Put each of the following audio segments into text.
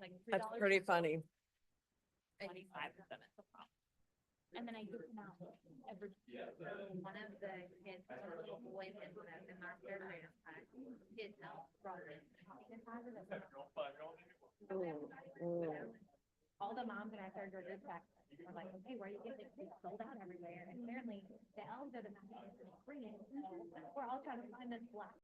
like That's $3. pretty funny. 25% is the problem. And then I get them out every. One of the kids, a little boy in our third grade, his house brought in. All the moms in our third grade back were like, okay, where are you getting it? It's sold out everywhere. And apparently the elves are the ones that are free. So we're all trying to find this black.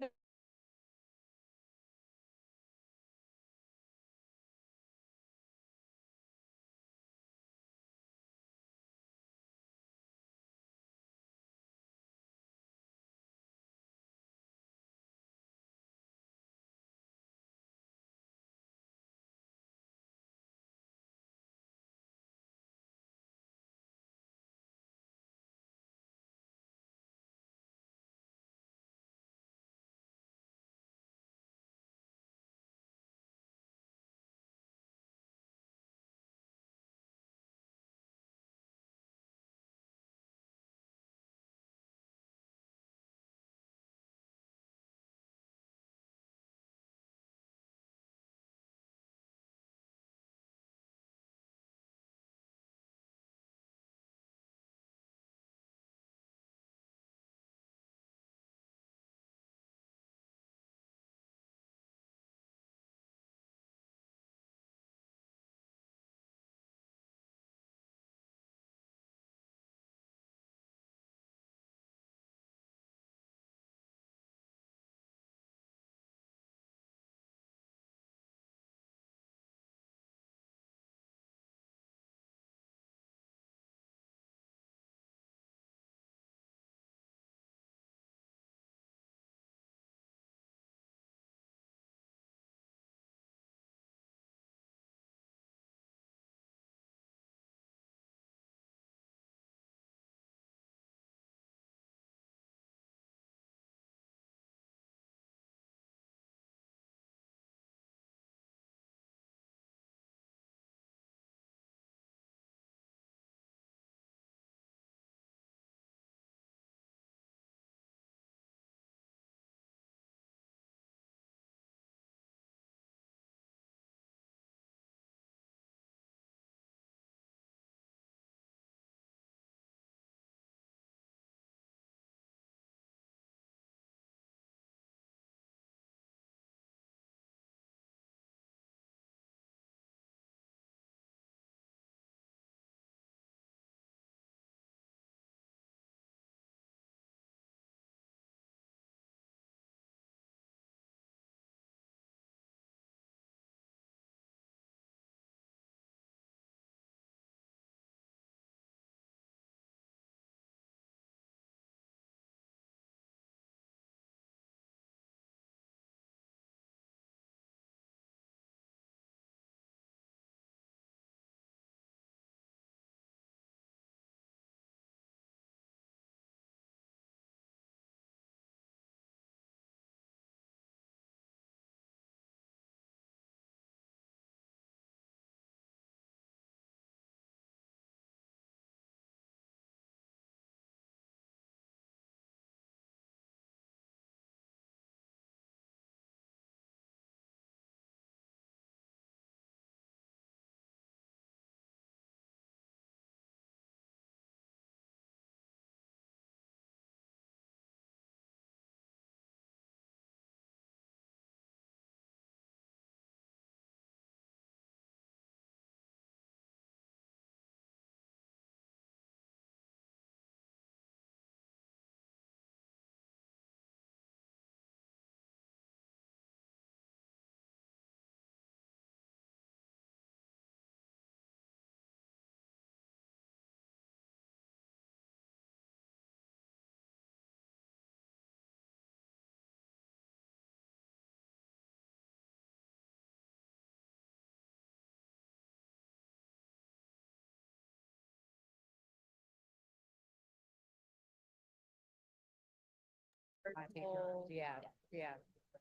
Yeah, yeah.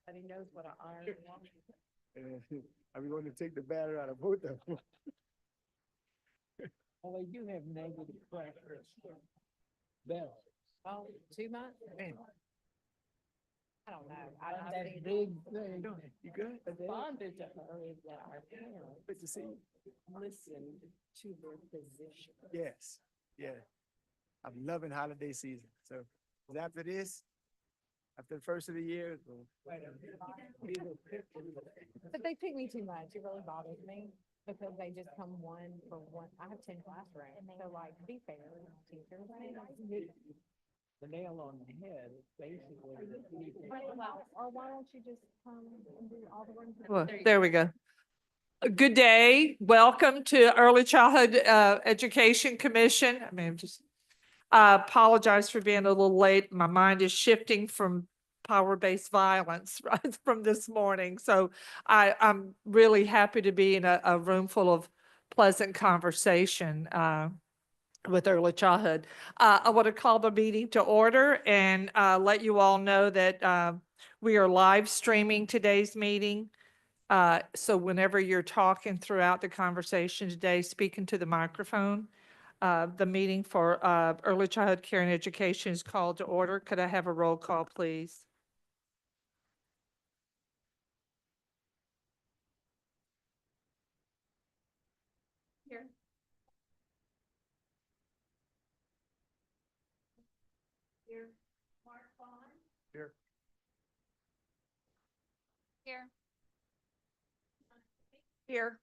But he knows what an iron. I'm going to take the batter out of both of them. Well, they do have negative pressure. Bells. Oh, 2 months? Man. I don't I've That been big thing. You good? responded to her is that our parents Good to see you. listened to their physician. Yes, yeah. I'm loving holiday season. So after this, after the first of the year, we'll be a little pit. But they pick me too much. It really bothers me because they just come one for one. I have 10 classrooms. So like, be fair, teachers. The nail on the head is basically the people. Or why don't you just come and do all the ones? that- Well, there we go. Good day. Welcome to Early Childhood Education Commission. I mean, just apologize for being a little late. My mind is shifting from power-based violence right from this morning. So I'm really happy to be in a room full of pleasant conversation with early childhood. I want to call the meeting to order and let you all know that we are live streaming today's meeting. So whenever you're talking throughout the conversation today, speak into the microphone. The meeting for early childhood care and education is called to order. Could I have a roll call, please? Here. Here. Mark Vaughn. Here. Here. Here.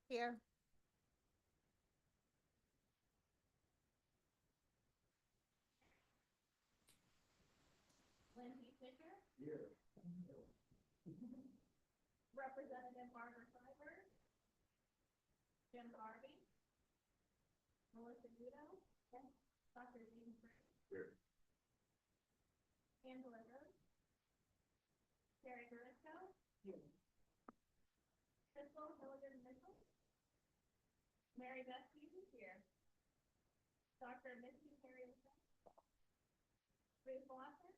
Here. Lindsay Fisher. Here. Representative Margaret Seibert. Jim Harvey. Melissa Guido. Dr. Dean Free. Here. Angela Rose. Terry Gurisco. Here. Crystal Milligan Mitchell. Mary Beth Hughes here. Dr. Missy Terry. Ruth Lawson.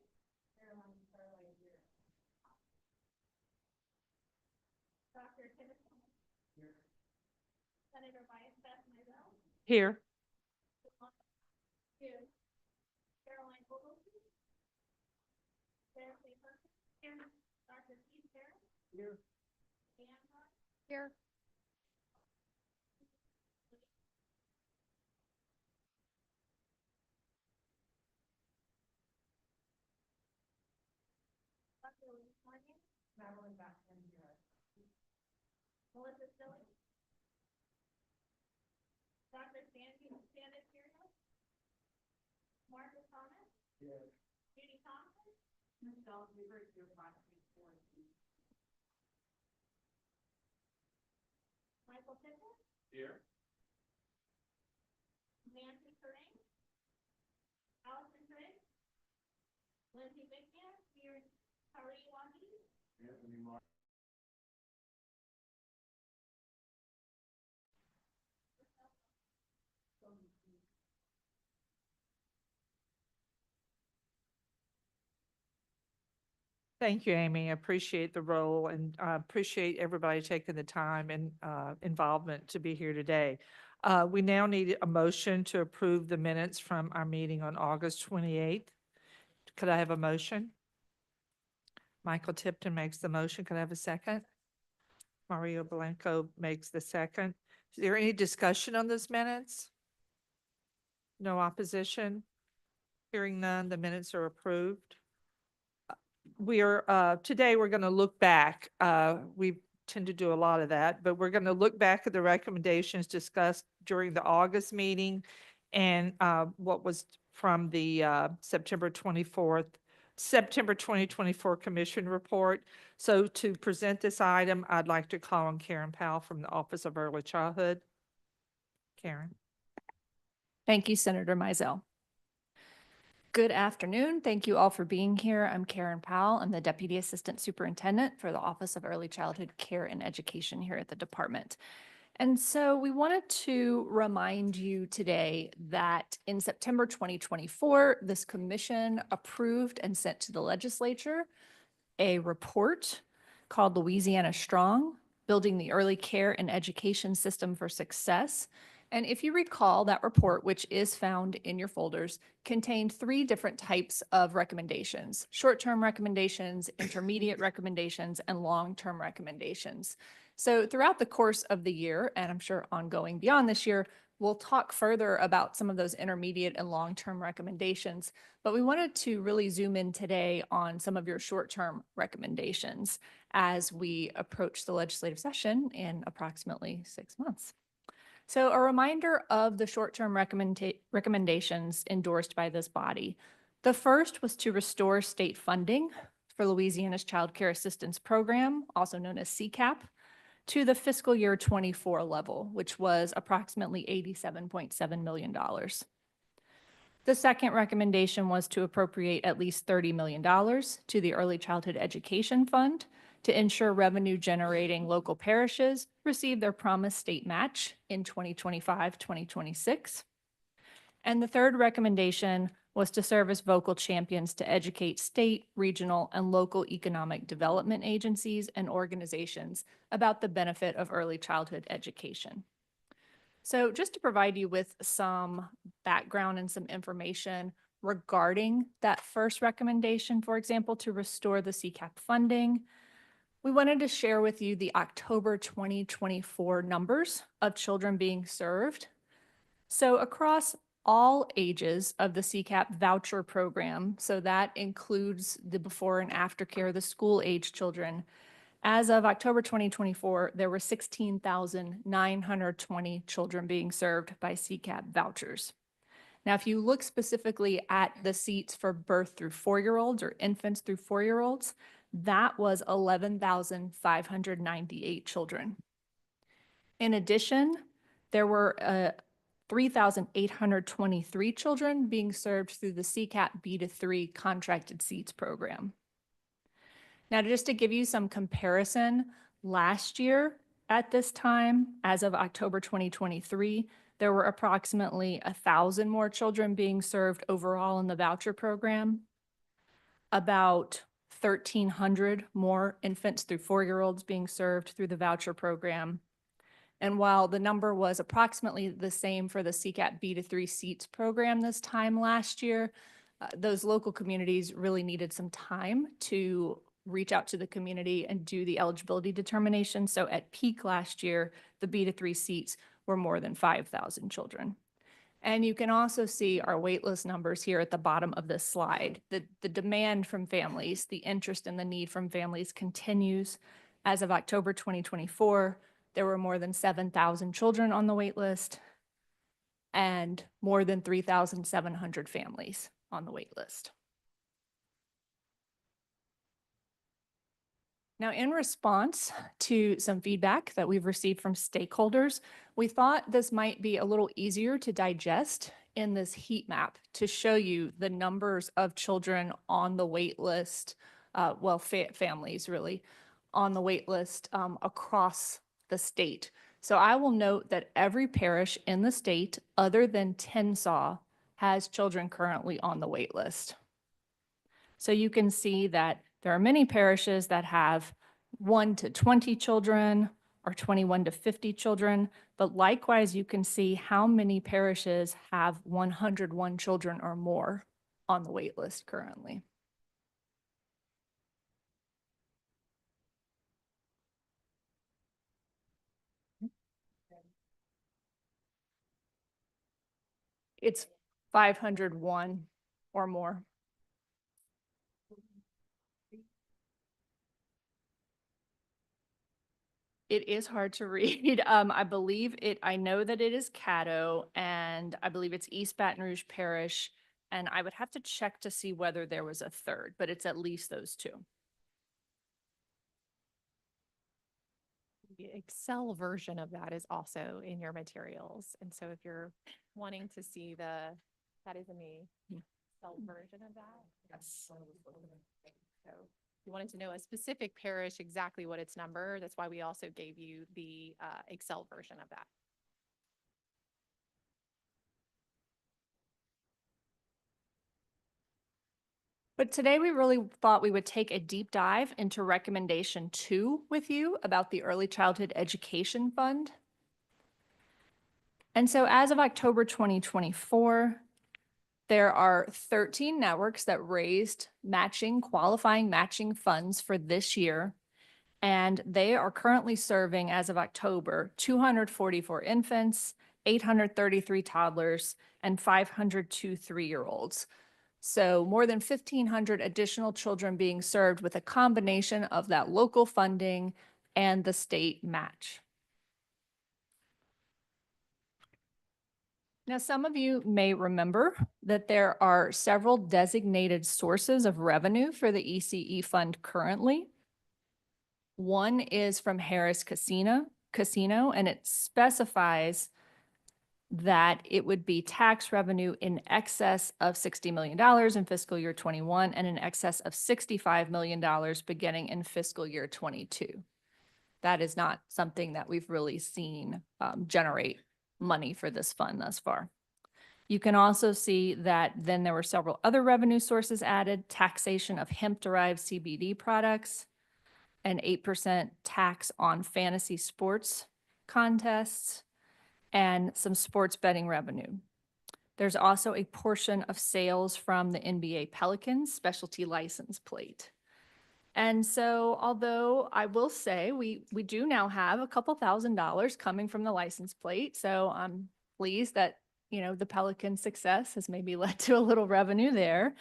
Caroline Starley here. Dr. Timothy. Here. Senator Bias Beth Mizell. Here. Here. Caroline Ogletree. Sarah Lee Perkins. Here. Dr. Keith Harris. Here. Dan Hart. Here. Dr. Lee Morgan. Madeline Baxter here. Melissa Silly. Dr. Sandra Curio. Margaret Thomas. Here. Judy Thompson. Michelle Hubert, your Michael Tippett. Here. Nancy Corain. Allison Craig. Lindsay Vickman. Here. Hari Wadi. Anthony Mark. Thank you, Amy. I appreciate the role and appreciate everybody taking the time and involvement to be here today. We now need a motion to approve the minutes from our meeting on August 28th. Could I have a motion? Michael Tipton makes the motion. Could I have a second? Mario Blanco makes the second. Is there any discussion on those minutes? No opposition? Hearing none, the minutes are approved. Today we're going to look back. We tend to do a lot of that, but we're going to look back at the recommendations discussed during the August meeting and what was from the September 2024 Commission report. So to present this item, I'd like to call on Karen Powell from the Office of Early Childhood. Karen. Thank you, Senator Mizell. Good afternoon. Thank you all for being here. I'm Karen Powell. I'm the Deputy Assistant Superintendent for the Office of Early Childhood Care and Education here at the department. And so we wanted to remind you today that in September 2024, this commission approved and sent to the legislature a report called Louisiana Strong, Building the Early Care and Education System for Success. And if you recall, that report, which is found in your folders, contained 3 different types of recommendations: short-term recommendations, intermediate recommendations, and long-term recommendations. So throughout the course of the year, and I'm sure ongoing beyond this year, we'll talk further about some of those intermediate and long-term recommendations, but we wanted to really zoom in today on some of your short-term recommendations as we approach the legislative session in approximately 6 months. So a reminder of the short-term recommendations endorsed by this body. The first was to restore state funding for Louisiana's Child Care Assistance Program, also known as CCAP, to the fiscal year 24 level, which was approximately $87.7 million. The second recommendation was to appropriate at least $30 million to the Early Childhood Education Fund to ensure revenue-generating local parishes receive their promised state match in 2025-2026. And the third recommendation was to serve as vocal champions to educate state, regional, and local economic development agencies and organizations about the benefit of early childhood education. So just to provide you with some background and some information regarding that first recommendation, for example, to restore the CCAP funding, we wanted to share with you the October 2024 numbers of children being served. So across all ages of the CCAP voucher program, so that includes the before and after care, the school age children, as of October 2024, there were 16,920 children being served by CCAP vouchers. Now, if you look specifically at the seats for birth through 4-year-olds or infants through 4-year-olds, that was 11,598 children. In addition, there were 3,823 children being served through the CCAP B-3 contracted seats program. Now, just to give you some comparison, last year at this time, as of October 2023, there were approximately 1,000 more children being served overall in the voucher program, about 1,300 more infants through 4-year-olds being served through the voucher program. And while the number was approximately the same for the CCAP B-3 seats program this time last year, those local communities really needed some time to reach out to the community and do the eligibility determination. So at peak last year, the B-3 seats were more than 5,000 children. And you can also see our waitlist numbers here at the bottom of this slide. The demand from families, the interest and the need from families continues. As of October 2024, there were more than 7,000 children on the waitlist and more than 3,700 families on the waitlist. Now, in response to some feedback that we've received from stakeholders, we thought this might be a little easier to digest in this heat map to show you the numbers of children on the wait list, families really, on the wait list across the state. So I will note that every parish in the state, other than Tensaw, has children currently on the wait list. So you can see that there are many parishes that have 1 to 20 children or 21 to 50 children, but likewise, you can see how many parishes have 101 children or more on the wait list currently. It's 501 or more. It is hard to read. I believe I know that it is Caddo, and I believe it's East Baton Rouge Parish, and I would have to check to see whether there was a third, but it's at least those 2. The Excel version of that is also in your materials. And so if you're wanting to see that is in the Excel version of that. Yes. So if you wanted to know a specific parish, exactly what its number, that's why we also gave you the Excel version of that. But today we really thought we would take a deep dive into recommendation 2 with you about the Early Childhood Education Fund. And so as of October 2024, there are 13 networks that raised qualifying matching funds for this year. And they are currently serving, as of October, 244 infants, 833 toddlers, and 502 3-year-olds. So more than 1,500 additional children being served with a combination of that local funding and the state match. Now, some of you may remember that there are several designated sources of revenue for the ECE fund currently. One is from Harris Casino, and it specifies that it would be tax revenue in excess of $60 million in fiscal year 21 and in excess of $65 million beginning in fiscal year 22. That is not something that we've really seen generate money for this fund thus far. You can also see that then there were several other revenue sources added: taxation of hemp-derived CBD products, an 8% tax on fantasy sports contests, and some sports betting revenue. There's also a portion of sales from the NBA Pelicans specialty license plate. And so, although I will say we do now have a couple $1,000s coming from the license plate, so I'm pleased that, you know, the Pelican success has maybe led to a little revenue there.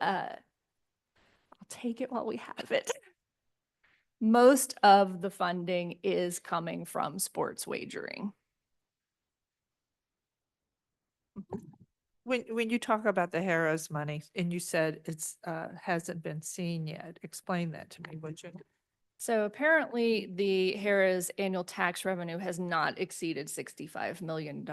I'll take it while we have it. Most of the funding is coming from sports wagering. When you talk about the Harrah's money and you said it's hasn't been seen yet, explain that to me, would you? So apparently the Harrah's annual tax revenue has not exceeded $65 million.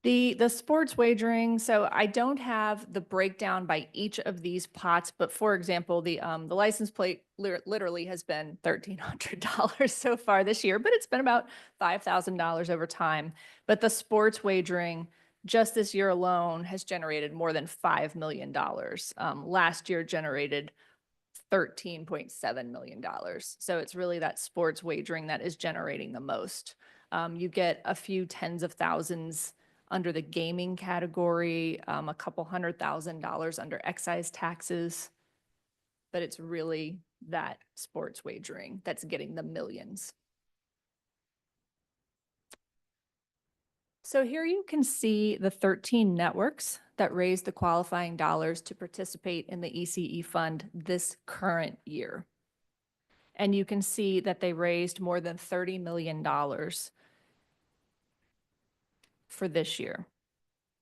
The sports wagering, so I don't have the breakdown by each of these pots, but for example, the license plate literally has been $1,300 so far this year, but it's been about $5,000 over time. But the sports wagering just this year alone has generated more than $5 million. Last year generated $13.7 million. So it's really that sports wagering that is generating the most. You get a few tens of thousands under the gaming category, a couple $100,000 under excise taxes. But it's really that sports wagering that's getting the millions. So here you can see the 13 networks that raised the qualifying dollars to participate in the ECE fund this current year. And you can see that they raised more than $30 million for this year.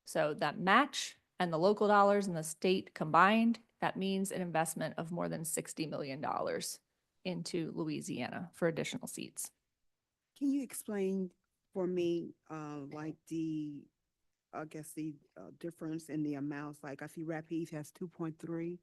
So that match and the local dollars and the state combined, that means an investment of more than $60 million into Louisiana for additional seats. Can you explain for me, like I guess the difference in the amounts? Like I see Rapides has 2.3.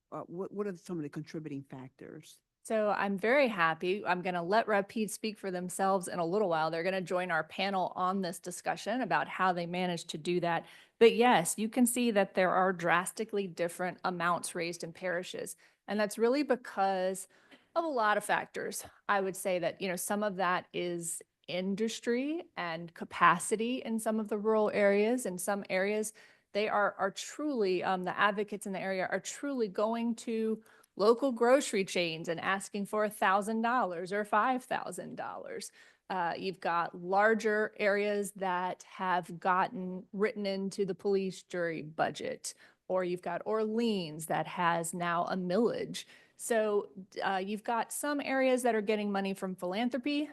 What are some of the contributing factors? So I'm very happy. I'm going to let Rapide speak for themselves in a little while. They're going to join our panel on this discussion about how they managed to do that. But yes, you can see that there are drastically different amounts raised in parishes. And that's really because of a lot of factors. I would say that, you know, some of that is industry and capacity in some of the rural areas. In some areas, they are truly, the advocates in the area are truly going to local grocery chains and asking for $1,000 or $5,000. You've got larger areas that have gotten written into the police jury budget, or you've got Orleans that has now a millage. So you've got some areas that are getting money from philanthropy,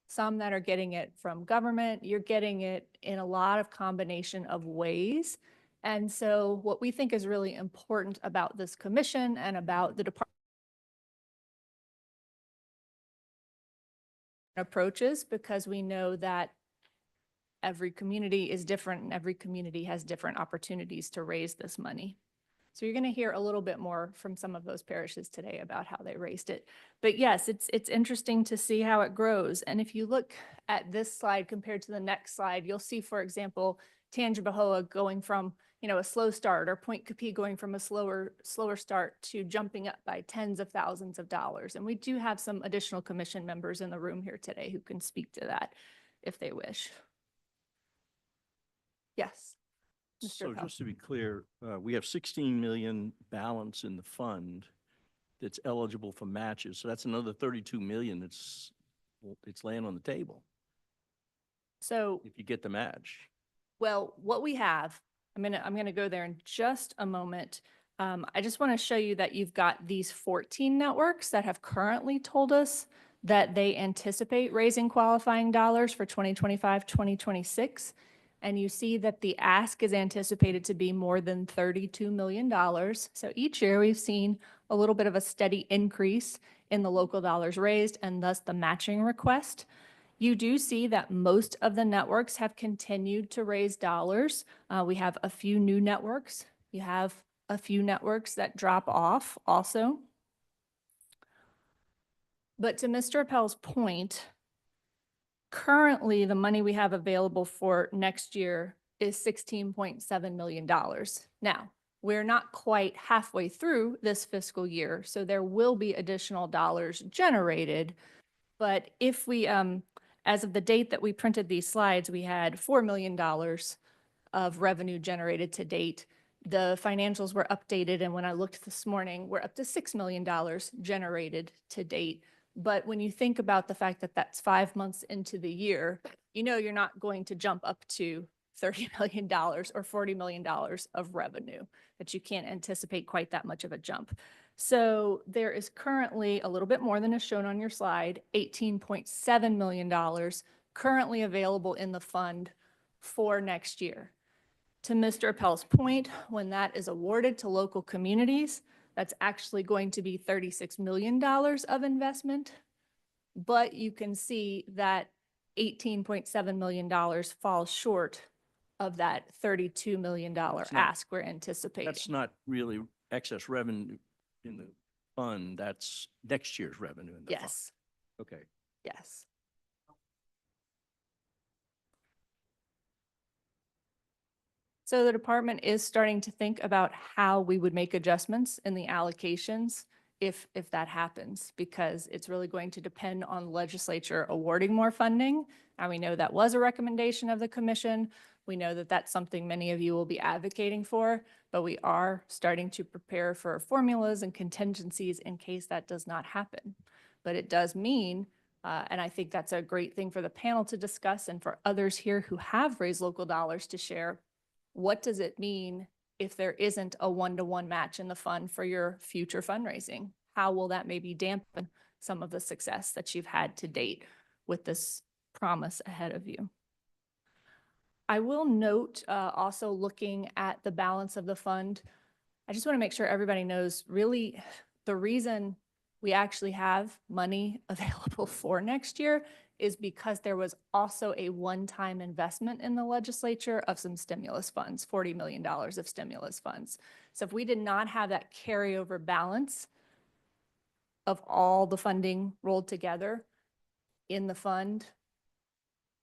some that are getting it from government. You're getting it in a lot of combination of ways. And so what we think is really important about this commission and about the department approaches, because we know that every community is different and every community has different opportunities to raise this money. So you're going to hear a little bit more from some of those parishes today about how they raised it. But yes, it's interesting to see how it grows. And if you look at this slide compared to the next slide, you'll see, for example, Tangipahoa going from, a slow start, or Point Capee going from a slower start to jumping up by tens of thousands of dollars. And we do have some additional commission members in the room here today who can speak to that if they wish. Yes. Mr. So Pell. just to be clear, we have 16 million balance in the fund that's eligible for matches. So that's another 32 million it's laying on the table So if you get the match. well, what we have, I'm gonna go there in just a moment. I just want to show you that you've got these 14 networks that have currently told us that they anticipate raising qualifying dollars for 2025, 2026. And you see that the ask is anticipated to be more than $32 million. So each year we've seen a little bit of a steady increase in the local dollars raised and thus the matching request. You do see that most of the networks have continued to raise dollars. We have a few new networks. You have a few networks that drop off also. But to Mr. Appel's point, currently the money we have available for next year is $16.7 million. Now, we're not quite halfway through this fiscal year, so there will be additional dollars generated. But if we, as of the date that we printed these slides, we had $4 million of revenue generated to date. The financials were updated, and when I looked this morning, we're up to $6 million generated to date. But when you think about the fact that that's 5 months into the year, you're not going to jump up to $30 million or $40 million of revenue, that you can't anticipate quite that much of a jump. So there is currently a little bit more than is shown on your slide, $18.7 million currently available in the fund for next year. To Mr. Appel's point, when that is awarded to local communities, that's actually going to be $36 million of investment. But you can see that $18.7 million falls short of that $32 million ask we're anticipating. That's not really excess revenue in the fund. That's next year's revenue in the fund. Yes, Okay. yes. So the department is starting to think about how we would make adjustments in the allocations if that happens, because it's really going to depend on the legislature awarding more funding. And we know that was a recommendation of the commission. We know that that's something many of you will be advocating for, but we are starting to prepare for formulas and contingencies in case that does not happen. But it does mean, and I think that's a great thing for the panel to discuss and for others here who have raised local dollars to share, what does it mean if there isn't a one-to-one match in the fund for your future fundraising? How will that maybe dampen some of the success that you've had to date with this promise ahead of you? I will note, also looking at the balance of the fund, I just want to make sure everybody knows really the reason we actually have money available for next year is because there was also a one-time investment in the legislature of some stimulus funds, $40 million of stimulus funds. So if we did not have that carryover balance of all the funding rolled together in the fund,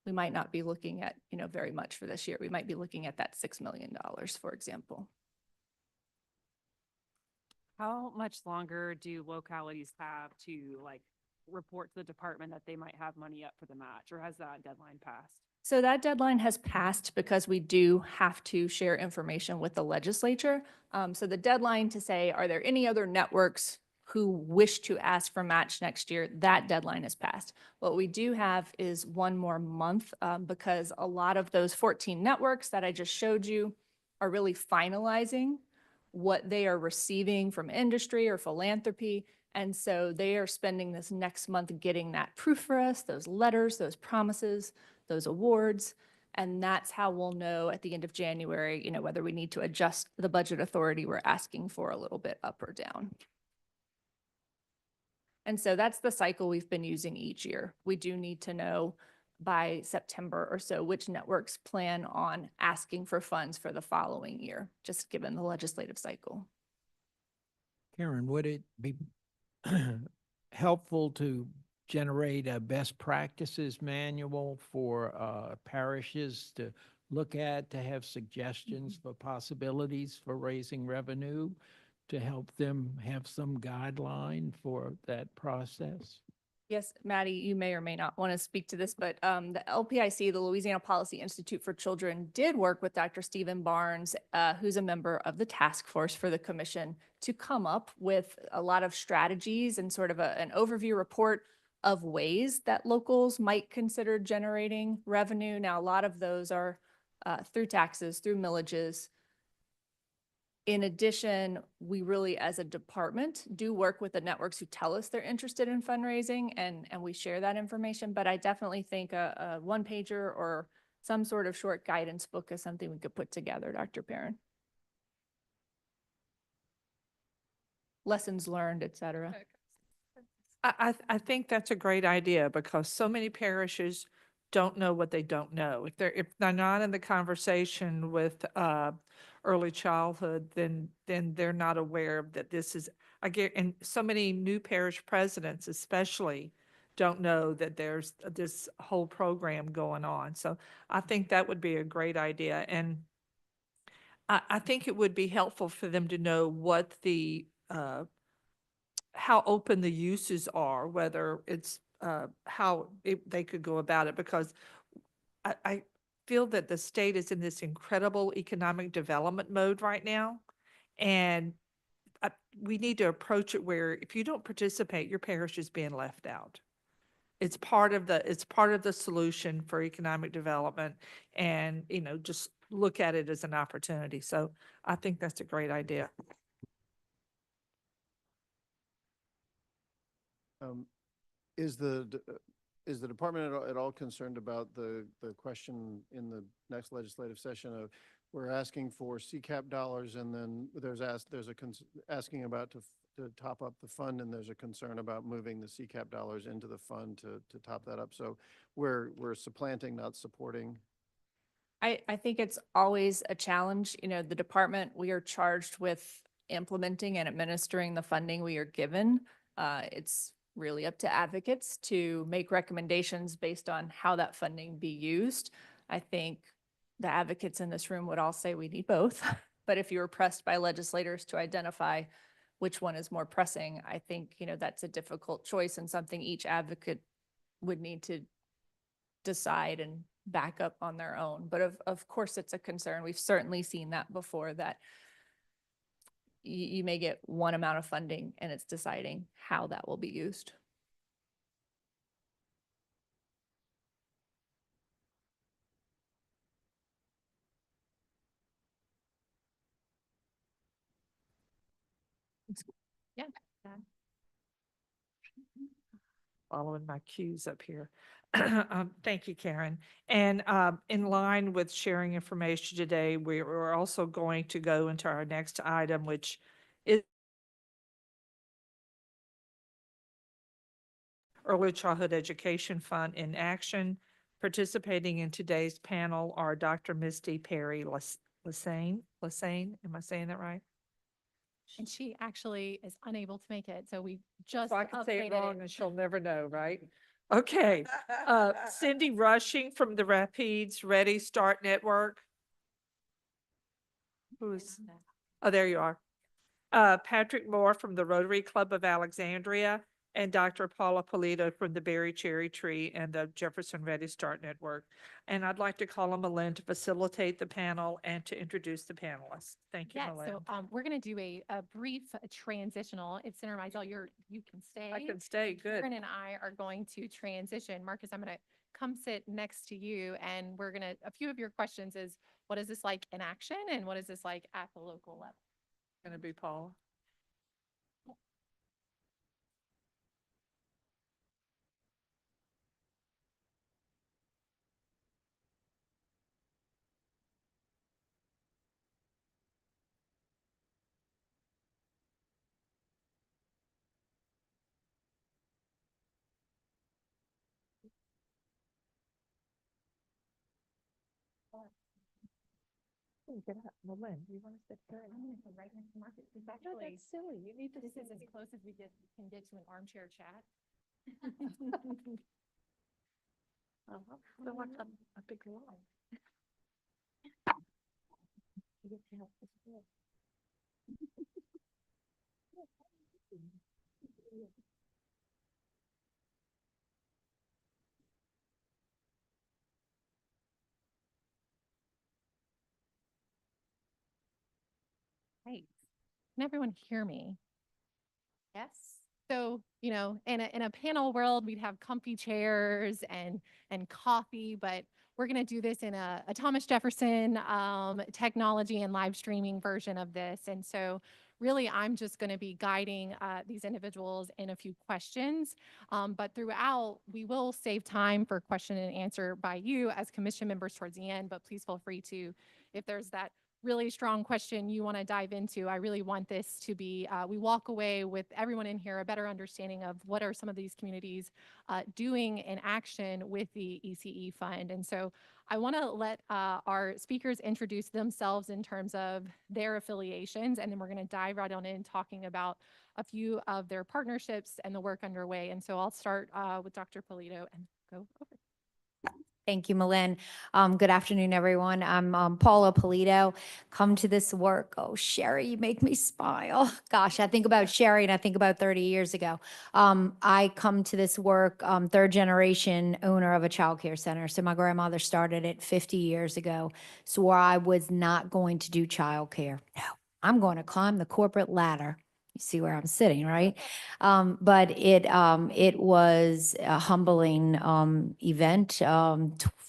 we might not be looking at, very much for this year. We might be looking at that $6 million, for example. How much longer do localities have to report to the department that they might have money up for the match, or has that deadline passed? So that deadline has passed because we do have to share information with the legislature. So the deadline to say, are there any other networks who wish to ask for match next year, that deadline is passed. What we do have is one more month because a lot of those 14 networks that I just showed you are really finalizing what they are receiving from industry or philanthropy. And so they are spending this next month getting that proof for us, those letters, those promises, those awards. And that's how we'll know at the end of January, whether we need to adjust the budget authority we're asking for a little bit up or down. And so that's the cycle we've been using each year. We do need to know by September or so which networks plan on asking for funds for the following year, just given the legislative cycle. Karen, would it be helpful to generate a best practices manual for parishes to look at, to have suggestions for possibilities for raising revenue, to help them have some guideline for that process? Yes, Maddie, you may or may not want to speak to this, but the LPIC, the Louisiana Policy Institute for Children, did work with Dr. Stephen Barnes, who's a member of the task force for the commission, to come up with a lot of strategies and sort of an overview report of ways that locals might consider generating revenue. Now, a lot of those are through taxes, through millages. In addition, we really, as a department, do work with the networks who tell us they're interested in fundraising, and we share that information. But I definitely think a one pager or some sort of short guidance book is something we could put together, Dr. Perrin. Lessons learned, et cetera. I think that's a great idea because so many parishes don't know what they don't know. If they're not in the conversation with early childhood, then they're not aware that this is, I get, and so many new parish presidents especially don't know that there's this whole program going on. So I think that would be a great idea. And I think it would be helpful for them to know what the how open the uses are, whether it's they could go about it, because I feel that the state is in this incredible economic development mode right now. And we need to approach it where if you don't participate, your parish is being left out. It's part of the solution for economic development, and, just look at it as an opportunity. So I think that's a great idea. Is the department at all concerned about the question in the next legislative session of, we're asking for CCAP dollars, and then asking about to top up the fund, and there's a concern about moving the CCAP dollars into the fund to top that up. So we're supplanting, not supporting. I think it's always a challenge. The department, we are charged with implementing and administering the funding we are given. It's really up to advocates to make recommendations based on how that funding be used. I think the advocates in this room would all say we need both. But if you were pressed by legislators to identify which one is more pressing, I think, that's a difficult choice and something each advocate would need to decide and back up on their own. But of course, it's a concern. We've certainly seen that before, that you may get one amount of funding and it's deciding how that will be used. Yeah. Following my cues up here. Thank you, Karen. And in line with sharing information today, we're also going to go into our next item, which is Early Childhood Education Fund in action. Participating in today's panel are Dr. Misty Perry Lassane. Am I saying that right? And she actually is unable to make it, so we just So I can say it wrong updated and it. she'll never know, right? Okay. Cindy Rushing from the Rapides Ready Start Network. Who's, oh, there you are. Patrick Moore from the Rotary Club of Alexandria, and Dr. Paula Polito from the Berry Cherry Tree and the Jefferson Ready Start Network. And I'd like to call on Malin to facilitate the panel and to introduce the panelists. Thank you, Yeah, Malin. so we're going to do a brief transitional. If Senator Mizell, you can stay. I can stay, good. Karen and I are going to transition. Marcus, I'm going to come sit next to you, and we're going to, a few of your questions is, what is this like in action, and what is this like at the local level? Going to be Paula. Get up, Lynn, you want to sit there? I'm gonna go right next to Marcus. It's No, actually, that's silly. You need to this sit is as there. close as we can get to an armchair chat. Oh, I feel like a big log. You get to help us with. Right. Can everyone hear me? Yes. So, in a panel world, we'd have comfy chairs and coffee, but we're going to do this in a Thomas Jefferson technology and live streaming version of this. And so really, I'm just going to be guiding these individuals in a few questions. But throughout, we will save time for question and answer by you as commission members towards the end, but please feel free to, if there's that really strong question you want to dive into. I really want this to be, we walk away with everyone in here a better understanding of what are some of these communities doing in action with the ECE fund. And so I want to let our speakers introduce themselves in terms of their affiliations, and then we're going to dive right on in talking about a few of their partnerships and the work underway. And so I'll start with Dr. Polito and go over. Thank you, Malin. Good afternoon, everyone. I'm Paula Polito. Come to this work. Oh, Sherry, you make me smile. Gosh, I think about Sherry and I think about 30 years ago. I come to this work, third generation owner of a childcare center. So my grandmother started it 50 years ago. Swore I was not going to do childcare. No, I'm going to climb the corporate ladder. You see where I'm sitting, right? But it was a humbling event.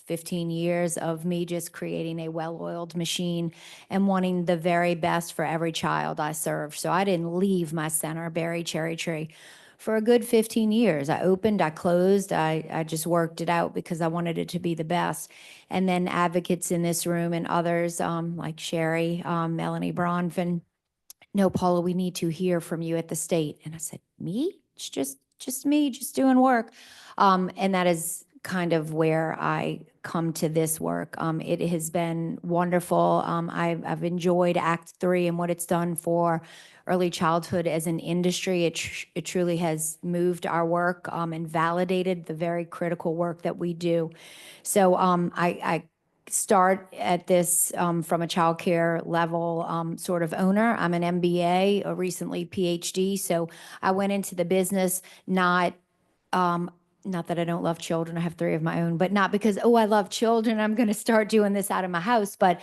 15 years of me just creating a well-oiled machine and wanting the very best for every child I serve. So I didn't leave my center, Berry Cherry Tree, for a good 15 years. I opened, I closed, I just worked it out because I wanted it to be the best. And then advocates in this room and others like Sherry, Melanie Bronfin, no, Paula, we need to hear from you at the state. And I said, me? It's just me, just doing work. And that is kind of where I come to this work. It has been wonderful. I've enjoyed Act 3 and what it's done for early childhood as an industry. It truly has moved our work and validated the very critical work that we do. So I start at this from a childcare level sort of owner. I'm an MBA, a recently PhD. So I went into the business not that I don't love children. I have 3 of my own, but not because, oh, I love children, I'm going to start doing this out of my house. But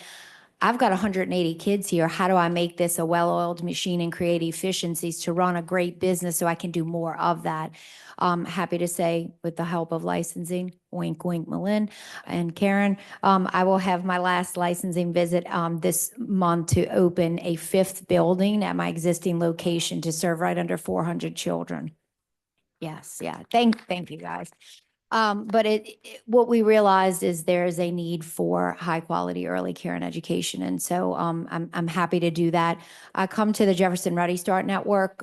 I've got 180 kids here. How do I make this a well-oiled machine and create efficiencies to run a great business so I can do more of that? Happy to say, with the help of licensing, wink, wink, Malin and Karen, I will have my last licensing visit this month to open a 5th building at my existing location to serve right under 400 children. Yes, yeah. Thank you, guys. But what we realized is there is a need for high quality early care and education. And so I'm happy to do that. I come to the Jefferson Ready Start Network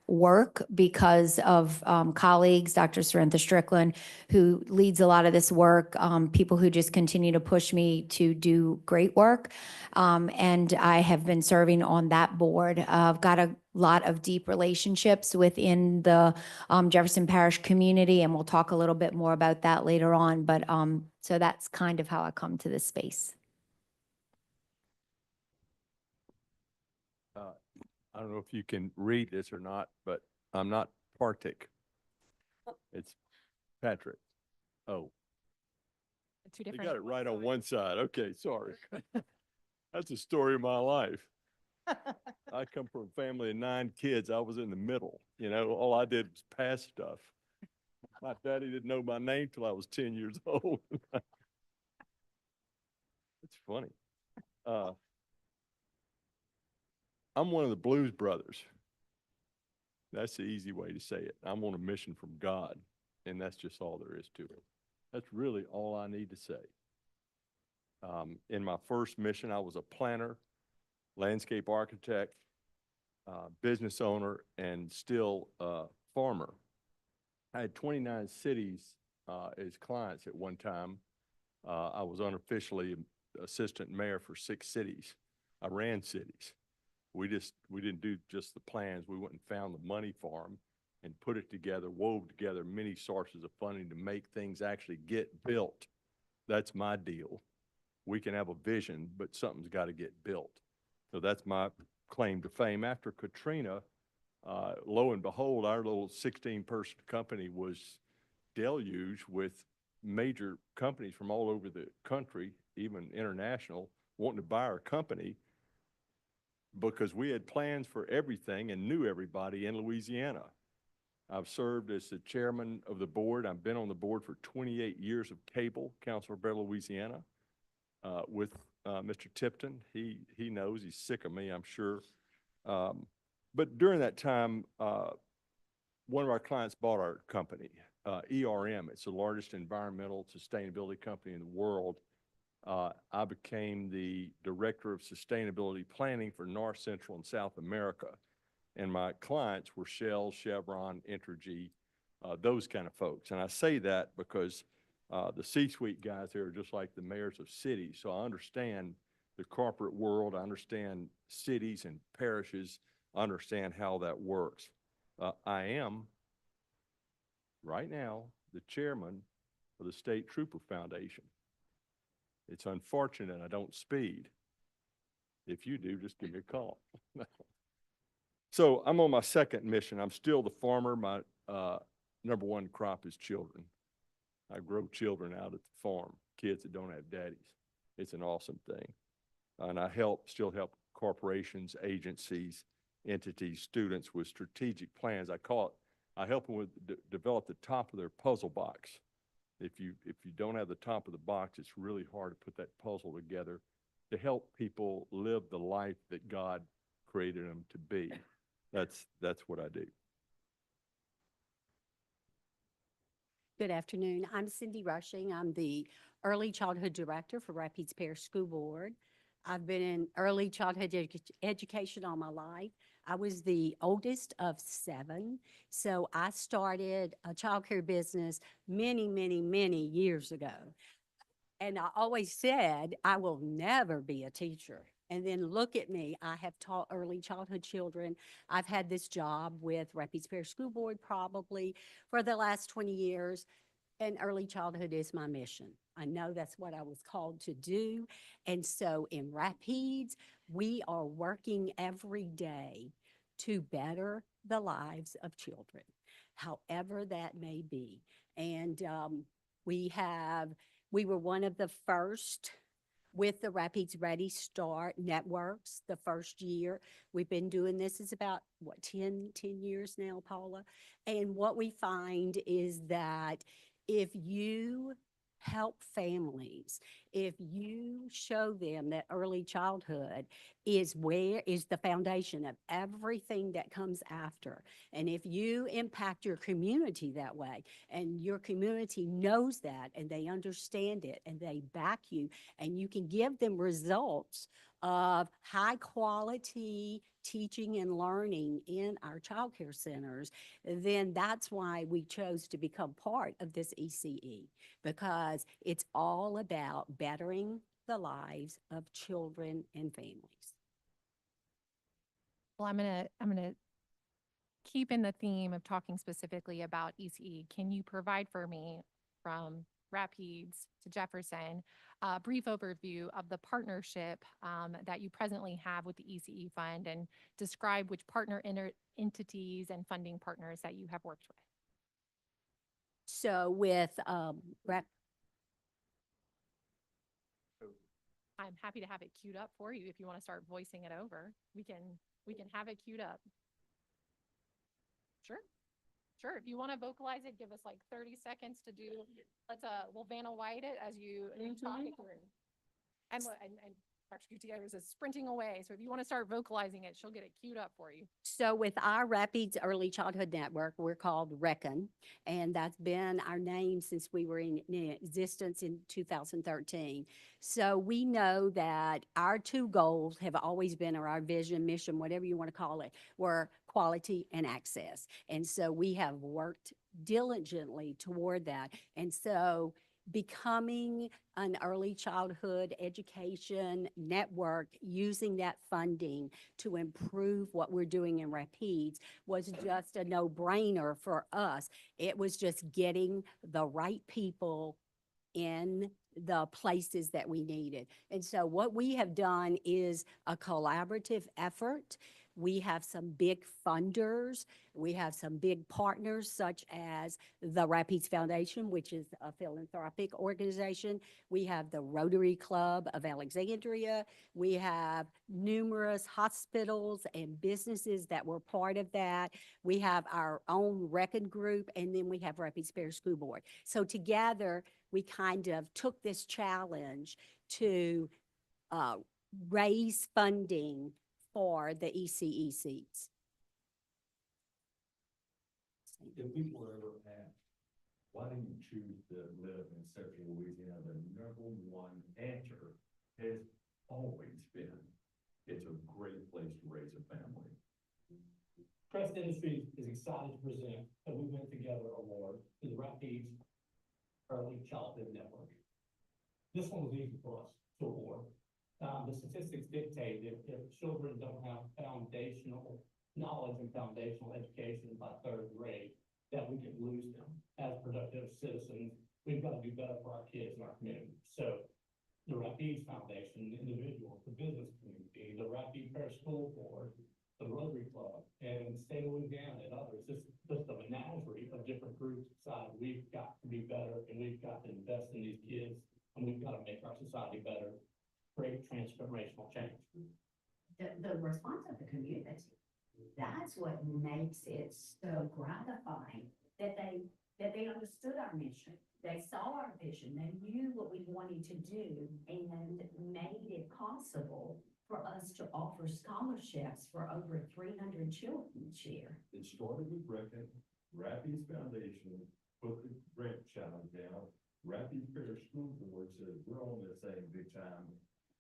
work because of colleagues, Dr. Sorrentha Strickland, who leads a lot of this work, people who just continue to push me to do great work. And I have been serving on that board. I've got a lot of deep relationships within the Jefferson Parish community, and we'll talk a little bit more about that later on. But so that's kind of how I come to this space. I don't know if you can read this or not, but I'm not Partic. It's Patrick. Oh, Two they different. got it right on one side. Okay, sorry. That's the story of my life. I come from a family of 9 kids. I was in the middle. You know, all I did was pass stuff. My daddy didn't know my name till I was 10 years old. It's funny. I'm one of the Blues Brothers. That's the easy way to say it. I'm on a mission from God, and that's just all there is to it. That's really all I need to say. In my first mission, I was a planner, landscape architect, business owner, and still a farmer. I had 29 cities as clients at one time. I was unofficially assistant mayor for 6 cities. I ran cities. We didn't do just the plans. We went and found the money for them and put it together, wove together many sources of funding to make things actually get built. That's my deal. We can have a vision, but something's got to get built. So that's my claim to fame. After Katrina, lo and behold, our little 16-person company was deluged with major companies from all over the country, even international, wanting to buy our company because we had plans for everything and knew everybody in Louisiana. I've served as the chairman of the board. I've been on the board for 28 years of cable, Council of Better Louisiana, with Mr. Tipton. He knows, he's sick of me, I'm sure. But during that time, one of our clients bought our company, ERM. It's the largest environmental sustainability company in the world. I became the director of sustainability planning for North, Central, and South America. And my clients were Shell, Chevron, Entergy, those kind of folks. And I say that because the C-suite guys there are just like the mayors of cities. So I understand the corporate world. I understand cities and parishes. I understand how that works. I am, right now, the chairman of the State Trooper Foundation. It's unfortunate I don't speed. If you do, just give me a call. So I'm on my second mission. I'm still the farmer. My number one crop is children. I grow children out at the farm, kids that don't have daddies. It's an awesome thing. And I still help corporations, agencies, entities, students with strategic plans. I help them with develop the top of their puzzle box. If you don't have the top of the box, it's really hard to put that puzzle together to help people live the life that God created them to be. That's what I do. Good afternoon. I'm Cindy Rushing. I'm the Early Childhood Director for Rapides Parish School Board. I've been in early childhood education all my life. I was the oldest of 7, so I started a childcare business many, many, many years ago. And I always said, I will never be a teacher. And then look at me, I have taught early childhood children. I've had this job with Rapides Parish School Board probably for the last 20 years. And early childhood is my mission. I know that's what I was called to do. And so in Rapides, we are working every day to better the lives of children, however that may be. And we were one of the first with the Rapides Ready Start networks the first year. We've been doing this is about, 10 years now, Paula? And what we find is that if you help families, if you show them that early childhood is the foundation of everything that comes after, and if you impact your community that way, and your community knows that, and they understand it, and they back you, and you can give them results of high quality teaching and learning in our child care centers, then that's why we chose to become part of this ECE, because it's all about bettering the lives of children and families. Well, I'm gonna keep in the theme of talking specifically about ECE. Can you provide for me from Rapides to Jefferson a brief overview of the partnership that you presently have with the ECE Fund, and describe which partner entities and funding partners that you have worked with? So with I'm happy to have it queued up for you if you want to start voicing it over. We can have it queued up. Sure. Sure. If you want to vocalize it, give us like 30 seconds to do. We'll Vanna White it as you talk it through. And Dr. Gutierrez is sprinting away. So if you want to start vocalizing it, she'll get it queued up for you. So with our Rapides Early Childhood Network, we're called Reckon, and that's been our name since we were in existence in 2013. So we know that our 2 goals have always been, or our vision, mission, whatever you want to call it, were quality and access. And so we have worked diligently toward that. And so becoming an early childhood education network, using that funding to improve what we're doing in Rapides was just a no-brainer for us. It was just getting the right people in the places that we needed. And so what we have done is a collaborative effort. We have some big funders. We have some big partners such as the Rapides Foundation, which is a philanthropic organization. We have the Rotary Club of Alexandria. We have numerous hospitals and businesses that were part of that. We have our own Reckon group, and then we have Rapides Parish School Board. So together, we kind of took this challenge to raise funding for the ECE seats. If people ever ask, why do you choose to live in Central Louisiana? The number one answer has always been, it's a great place to raise a family. Crest Industries is excited to present the We Went Together Award to the Rapides Early Childhood Network. This one was easy for us to award. The statistics dictate that if children don't have foundational knowledge and foundational education by third grade, that we could lose them as productive citizens. We've got to do better for our kids in our community. So the Rapides Foundation, the individuals, the business community, the Rapides Parish School Board, the Rotary Club, and the state of Louisiana and others, just a menagerie of different groups decided we've got to be better and we've got to invest in these kids and we've got to make our society better, create transformational change. The response of the community, that's what makes it so gratifying, that they understood our mission. They saw our vision, they knew what we wanted to do, and made it possible for us to offer scholarships for over 300 children this year. It started with Reckon, Rapides Foundation put the grant challenge down. Rapides Parish School Board said, we're on this thing big time,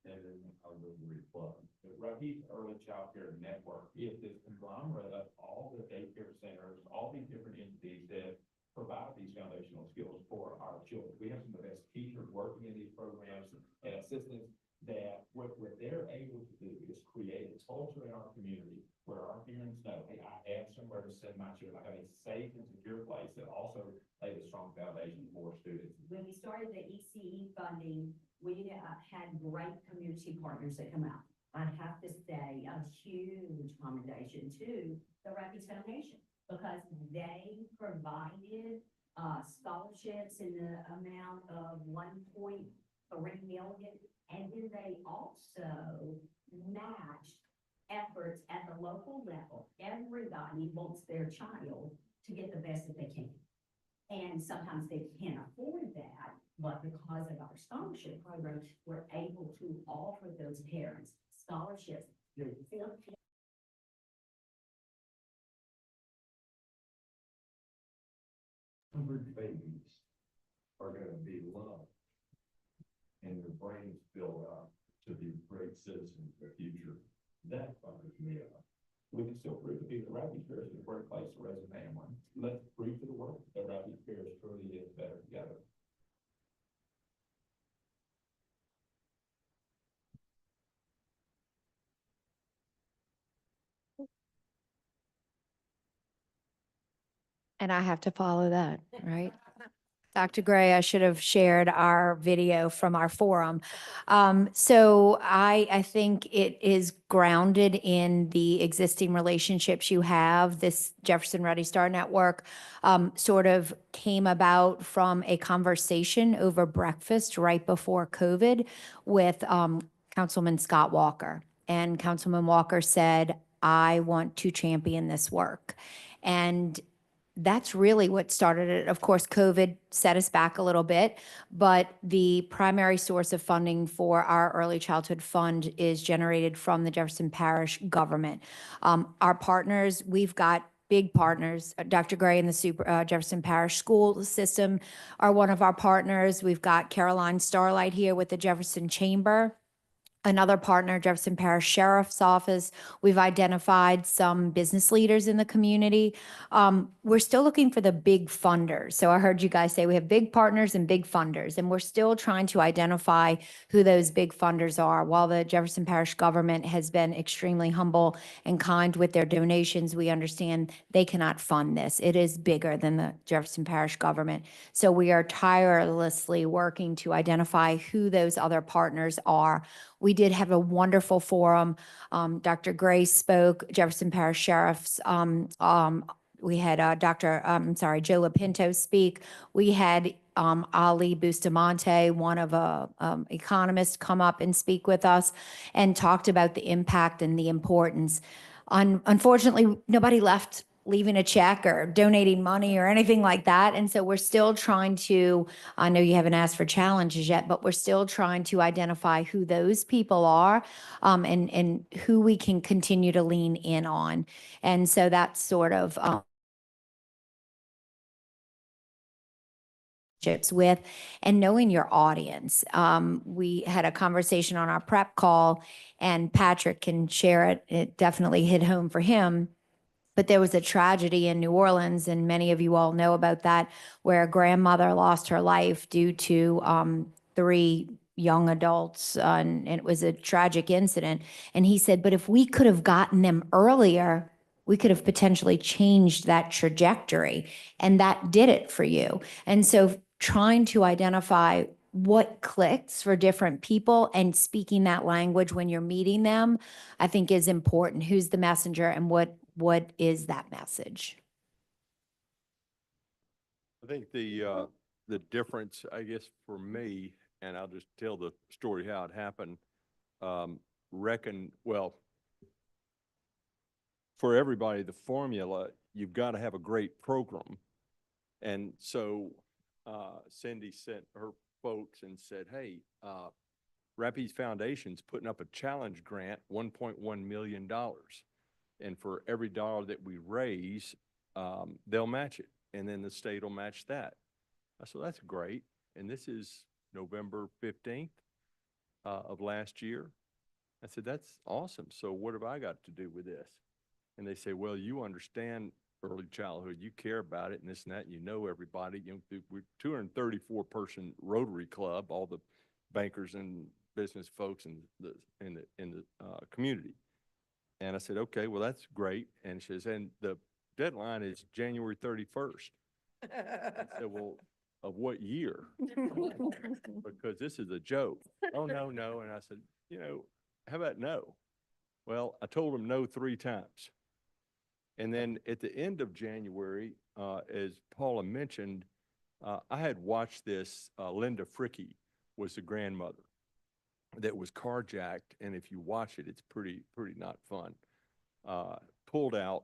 and then our Rotary Club. The Rapides Early Child Care Network is this conglomerate of all the daycare centers, all these different entities that provide these foundational skills for our children. We have some of the best teachers working in these programs and assistants that what they're able to do is create a culture in our community where our parents know, hey, I have somewhere to send my children. I have a safe and secure place that also lays a strong foundation for students. When we started the ECE funding, we had great community partners that come out. I have to say a huge commendation to the Rapides Foundation because they provided scholarships in the amount of $1.3 million. And then they also matched efforts at the local level. Everybody wants their child to get the best that they can. And sometimes they can't afford that, but because of our scholarship program, we're able to offer those parents scholarships. 100 babies are going to be loved and their brains built up to be great citizens of the future. That fires me up. We can still prove to be the Rapides Parish is a great place to raise a family. Let's prove to the world that Rapides Parish truly is better together. And I have to follow that, right? Dr. Gray, I should have shared our video from our forum. So I think it is grounded in the existing relationships you have. This Jefferson Ready Star Network sort of came about from a conversation over breakfast right before COVID with Councilman Scott Walker. And Councilman Walker said, I want to champion this work. And that's really what started it. Of course, COVID set us back a little bit, but the primary source of funding for our early childhood fund is generated from the Jefferson Parish government. Our partners, we've got big partners. Dr. Gray and the Jefferson Parish School System are one of our partners. We've got Caroline Starlight here with the Jefferson Chamber. another partner, Jefferson Parish Sheriff's Office. We've identified some business leaders in the community. We're still looking for the big funders. So I heard you guys say we have big partners and big funders, and we're still trying to identify who those big funders are. While the Jefferson Parish government has been extremely humble and kind with their donations, we understand they cannot fund this. It is bigger than the Jefferson Parish government. So we are tirelessly working to identify who those other partners are. We did have a wonderful forum. Dr. Grace spoke, Jefferson Parish Sheriff's. We had Joe Lapinto speak. We had Ali Bustamante, one of economists, come up and speak with us and talked about the impact and the importance. Unfortunately, nobody left leaving a check or donating money or anything like that. And so we're still trying to, I know you haven't asked for challenges yet, but we're still trying to identify who those people are, and who we can continue to lean in on. And so that's sort of with, and knowing your audience. We had a conversation on our prep call, and Patrick can share it. It definitely hit home for him. But there was a tragedy in New Orleans, and many of you all know about that, where a grandmother lost her life due to 3 young adults, and it was a tragic incident. And he said, but if we could have gotten them earlier, we could have potentially changed that trajectory. And that did it for you. And so trying to identify what clicks for different people and speaking that language when you're meeting them, I think is important. Who's the messenger and what is that message? I think the difference, I guess, for me, and I'll just tell the story how it happened. Well, for everybody, the formula, you've got to have a great program. And so Cindy sent her folks and said, hey, Rapides Foundation's putting up a challenge grant, $1.1 million. And for every dollar that we raise, they'll match it. And then the state will match that. So that's great. And this is November 15th of last year. I said, that's awesome. So what have I got to do with this? And they say, well, you understand early childhood, you care about it and this and that, and you know everybody. You know, we're 234 person Rotary Club, all the bankers and business folks in the community. And I said, okay, well, that's great. And she says, and the deadline is January 31st. I said, well, of what year? Because this is a joke. Oh, no. And I said, you know, how about no? Well, I told him no 3 times. And then at the end of January, as Paula mentioned, I had watched this. Linda Fricky was the grandmother that was carjacked. And if you watch it, it's pretty not fun. Pulled out,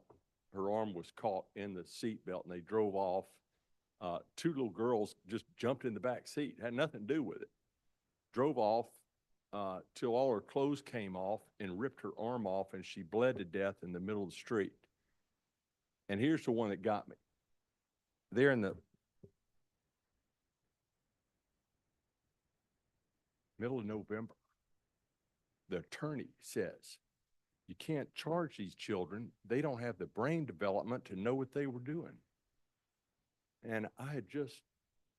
her arm was caught in the seat belt, and they drove off. 2 little girls just jumped in the back seat, had nothing to do with it. Drove off till all her clothes came off and ripped her arm off, and she bled to death in the middle of the street. And here's the one that got me. There in the middle of November, the attorney says, you can't charge these children. They don't have the brain development to know what they were doing. And I had just,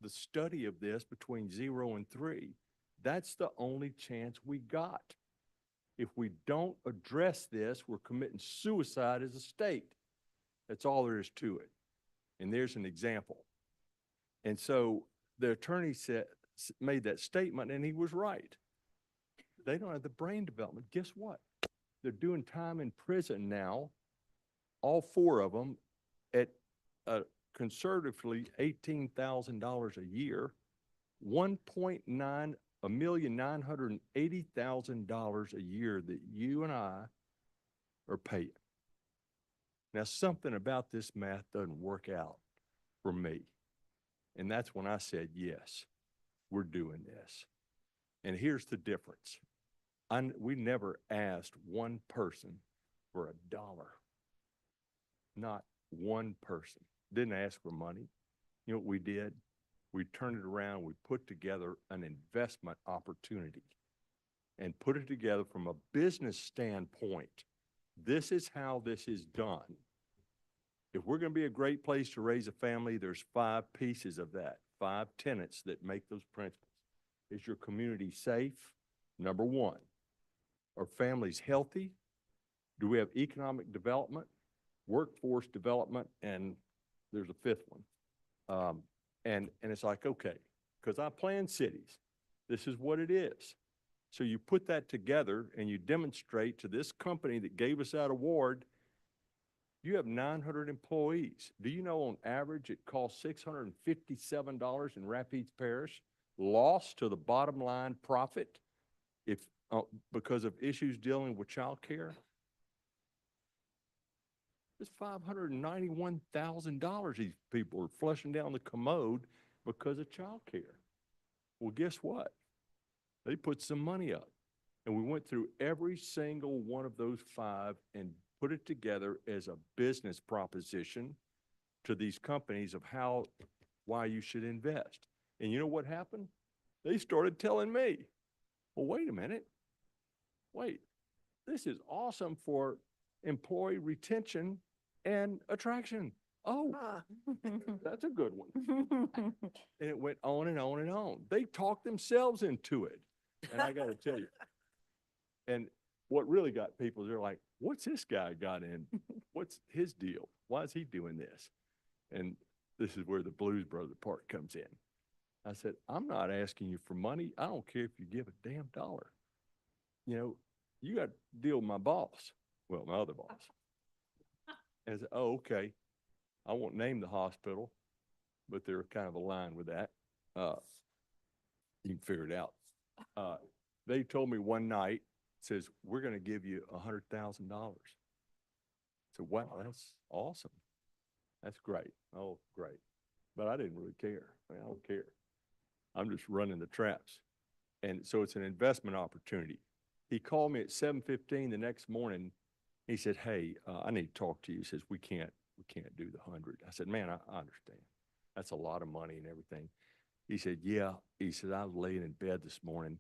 the study of this between 0 and 3, that's the only chance we got. If we don't address this, we're committing suicide as a state. That's all there is to it. And there's an example. And so the attorney made that statement, and he was right. They don't have the brain development. Guess what? They're doing time in prison now, all 4 of them, at conservatively $18,000 a year, $1,980,000 a year that you and I are paying. Now, something about this math doesn't work out for me. And that's when I said, yes, we're doing this. And here's the difference. We never asked one person for $1. Not one person. Didn't ask for money. You know what we did? We turned it around. We put together an investment opportunity. and put it together from a business standpoint. This is how this is done. If we're going to be a great place to raise a family, there's 5 pieces of that, 5 tenets that make those principles. Is your community safe? Number 1. Are families healthy? Do we have economic development, workforce development, and there's a 5th one. And it's like, okay, because I plan cities. This is what it is. So you put that together and you demonstrate to this company that gave us that award, you have 900 employees. Do you know on average it costs $657 in Rapides Parish, loss to the bottom line profit if because of issues dealing with child care? It's $591,000 these people are flushing down the commode because of child care. Well, guess what? They put some money up. And we went through every single one of those 5 and put it together as a business proposition to these companies of why you should invest. And you know what happened? They started telling me, well, wait a minute. Wait, this is awesome for employee retention and attraction. Oh, that's a good one. And it went on and on and on. They talked themselves into it. And I got to tell you, and what really got people, they're like, what's this guy got in? What's his deal? Why is he doing this? And this is where the Blues Brother part comes in. I said, I'm not asking you for money. I don't care if you give a damn dollar. You know, you got to deal with my boss. Well, my other boss. And I said, oh, okay. I won't name the hospital, but they're kind of aligned with that. You can figure it out. They told me one night, says, we're going to give you $100,000. So, wow, that's awesome. That's great. Oh, great. But I didn't really care. I mean, I don't care. I'm just running the traps. And so it's an investment opportunity. He called me at 7:15 the next morning. He said, hey, I need to talk to you. He says, we can't do the 100. I said, man, I understand. That's a lot of money and everything. He said, yeah. He said, I was laying in bed this morning.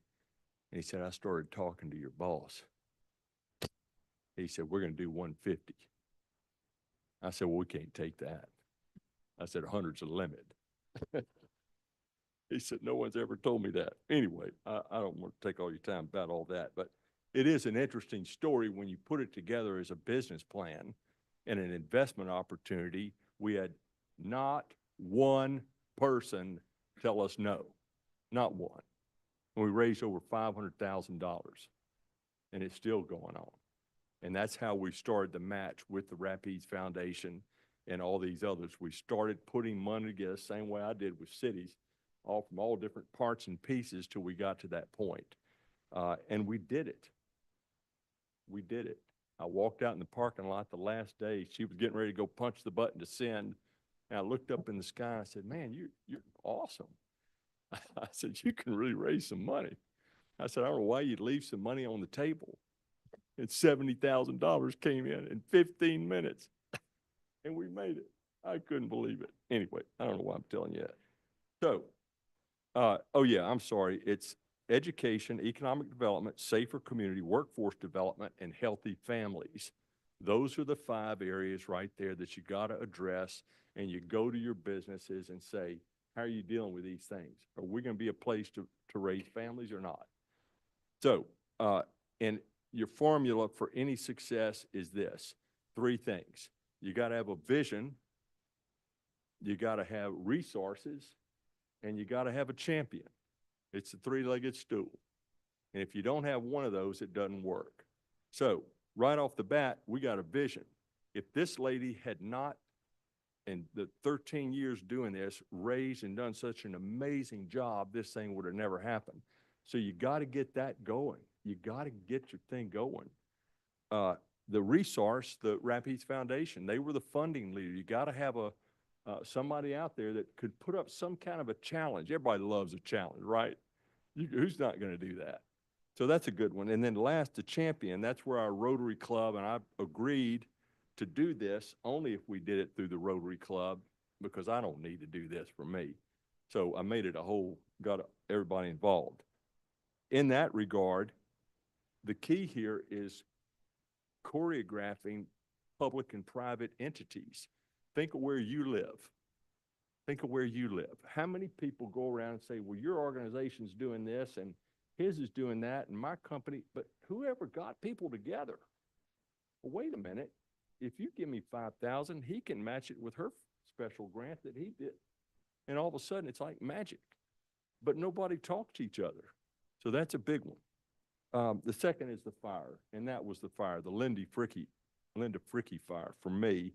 And he said, I started talking to your boss. He said, we're going to do 150. I said, well, we can't take that. I said, 100's the limit. He said, no one's ever told me that. Anyway, I don't want to take all your time about all that, but it is an interesting story when you put it together as a business plan and an investment opportunity. We had not one person tell us no, not one. And we raised over $500,000, and it's still going on. And that's how we started the match with the Rapides Foundation and all these others. We started putting money together, same way I did with cities, all from all different parts and pieces till we got to that point. And we did it. We did it. I walked out in the parking lot the last day. She was getting ready to go punch the button to send. And I looked up in the sky and I said, man, you're awesome. I said, you can really raise some money. I said, I don't know why you'd leave some money on the table. And $70,000 came in 15 minutes. And we made it. I couldn't believe it. Anyway, I don't know why I'm telling you that. So, oh yeah, I'm sorry. It's education, economic development, safer community, workforce development, and healthy families. Those are the 5 areas right there that you got to address. And you go to your businesses and say, how are you dealing with these things? Are we going to be a place to raise families or not? So, and your formula for any success is this: 3 things. You got to have a vision, you got to have resources, and you got to have a champion. It's a 3-legged stool. And if you don't have one of those, it doesn't work. So right off the bat, we got a vision. If this lady had not, in the 13 years doing this, raised and done such an amazing job, this thing would have never happened. So you got to get that going. You got to get your thing going. The resource, the Rapides Foundation, they were the funding leader. You got to have somebody out there that could put up some kind of a challenge. Everybody loves a challenge, right? Who's not going to do that? So that's a good one. And then last, the champion. That's where our Rotary Club, and I agreed to do this only if we did it through the Rotary Club, because I don't need to do this for me. So I made it got everybody involved. In that regard, the key here is choreographing public and private entities. Think of where you live. Think of where you live. How many people go around and say, well, your organization's doing this and his is doing that and my company, but whoever got people together? Well, wait a minute. If you give me 5,000, he can match it with her special grant that he did. And all of a sudden it's like magic, but nobody talked to each other. So that's a big one. The second is the fire, and that was the fire, the Linda Fricky fire for me.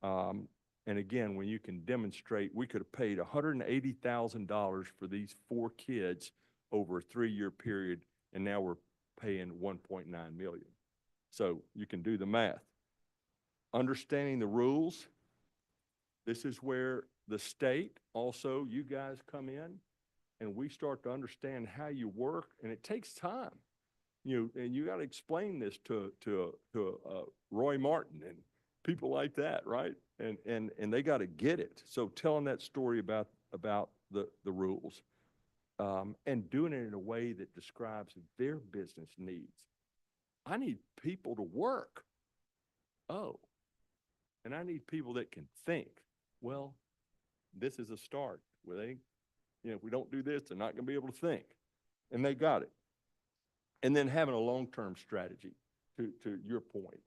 And again, when you can demonstrate, we could have paid $180,000 for these 4 kids over a 3-year period, and now we're paying $1.9 million. So you can do the math. Understanding the rules, this is where the state, also you guys come in, and we start to understand how you work, and it takes time. You know, and you got to explain this to Roy Martin and people like that, right? And they got to get it. So telling that story about the rules, and doing it in a way that describes their business needs. I need people to work. Oh, and I need people that can think. Well, this is a start. Where they, you know, if we don't do this, they're not going to be able to think. And they got it. And then having a long-term strategy, to your point,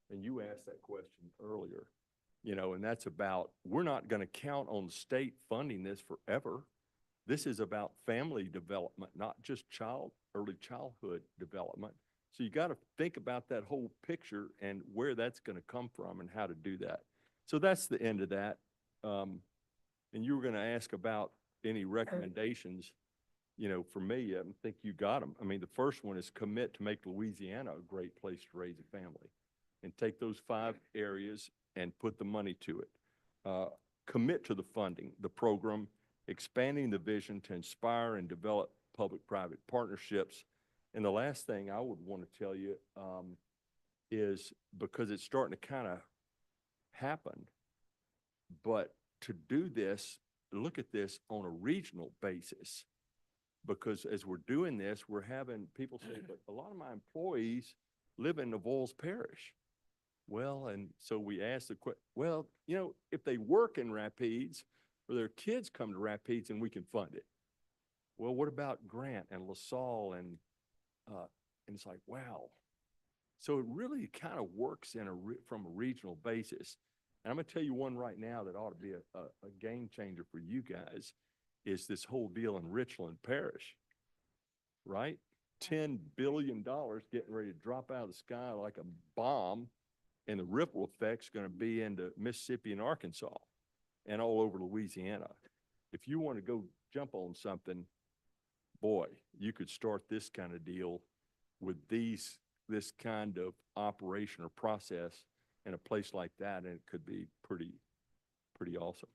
and you asked that question earlier, you know, and that's about, we're not going to count on the state funding this forever. This is about family development, not just early childhood development. So you got to think about that whole picture and where that's going to come from and how to do that. So that's the end of that. And you were going to ask about any recommendations. You know, for me, I think you got them. I mean, the first one is commit to make Louisiana a great place to raise a family, and take those 5 areas and put the money to it. Commit to the funding, the program, expanding the vision to inspire and develop public-private partnerships. And the last thing I would want to tell you is, because it's starting to kind of happen, but to do this, look at this on a regional basis. Because as we're doing this, we're having people say, but a lot of my employees live in Avoyelles Parish. Well, and so we asked the question, well, you know, if they work in Rapides or their kids come to Rapides, and we can fund it. Well, what about Grant and LaSalle? And it's like, wow. So it really kind of works from a regional basis. And I'm going to tell you one right now that ought to be a game changer for you guys, is this whole deal in Richland Parish, right? $10 billion getting ready to drop out of the sky like a bomb, and the ripple effect's going to be into Mississippi and Arkansas and all over Louisiana. If you want to go jump on something, boy, you could start this kind of deal with this kind of operation or process in a place like that, and it could be pretty awesome.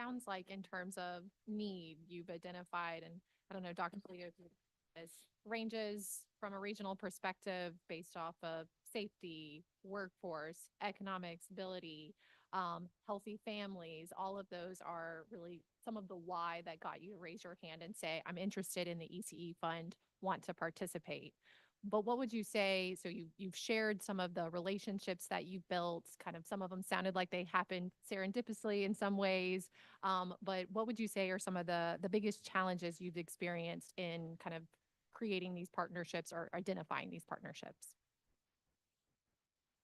Sounds like in terms of need, you've identified, and I don't know, Dr. Polito, this ranges from a regional perspective based off of safety, workforce, economic stability, healthy families. All of those are really some of the why that got you to raise your hand and say, I'm interested in the ECE fund, want to participate. But what would you say, so you've shared some of the relationships that you've built, kind of some of them sounded like they happened serendipitously in some ways, but what would you say are some of the biggest challenges you've experienced in kind of creating these partnerships or identifying these partnerships?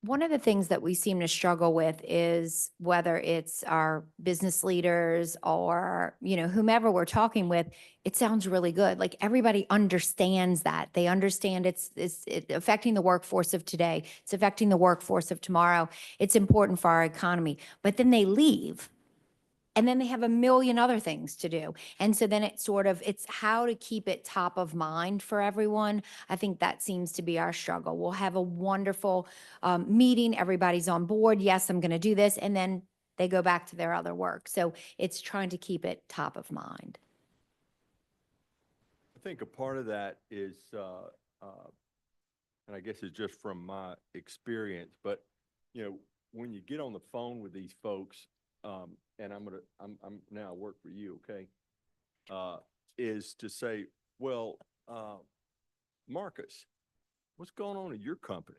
One of the things that we seem to struggle with is whether it's our business leaders or, you know, whomever we're talking with, it sounds really good. Like everybody understands that. They understand it's affecting the workforce of today. It's affecting the workforce of tomorrow. It's important for our economy. But then they leave. And then they have a million other things to do. And so then it's how to keep it top of mind for everyone. I think that seems to be our struggle. We'll have a wonderful meeting. Everybody's on board. Yes, I'm going to do this. And then they go back to their other work. So it's trying to keep it top of mind. I think a part of that is, and I guess it's just from my experience, but, you know, when you get on the phone with these folks, and I'm now work for you, okay? Is to say, Well, Marcus, what's going on in your company?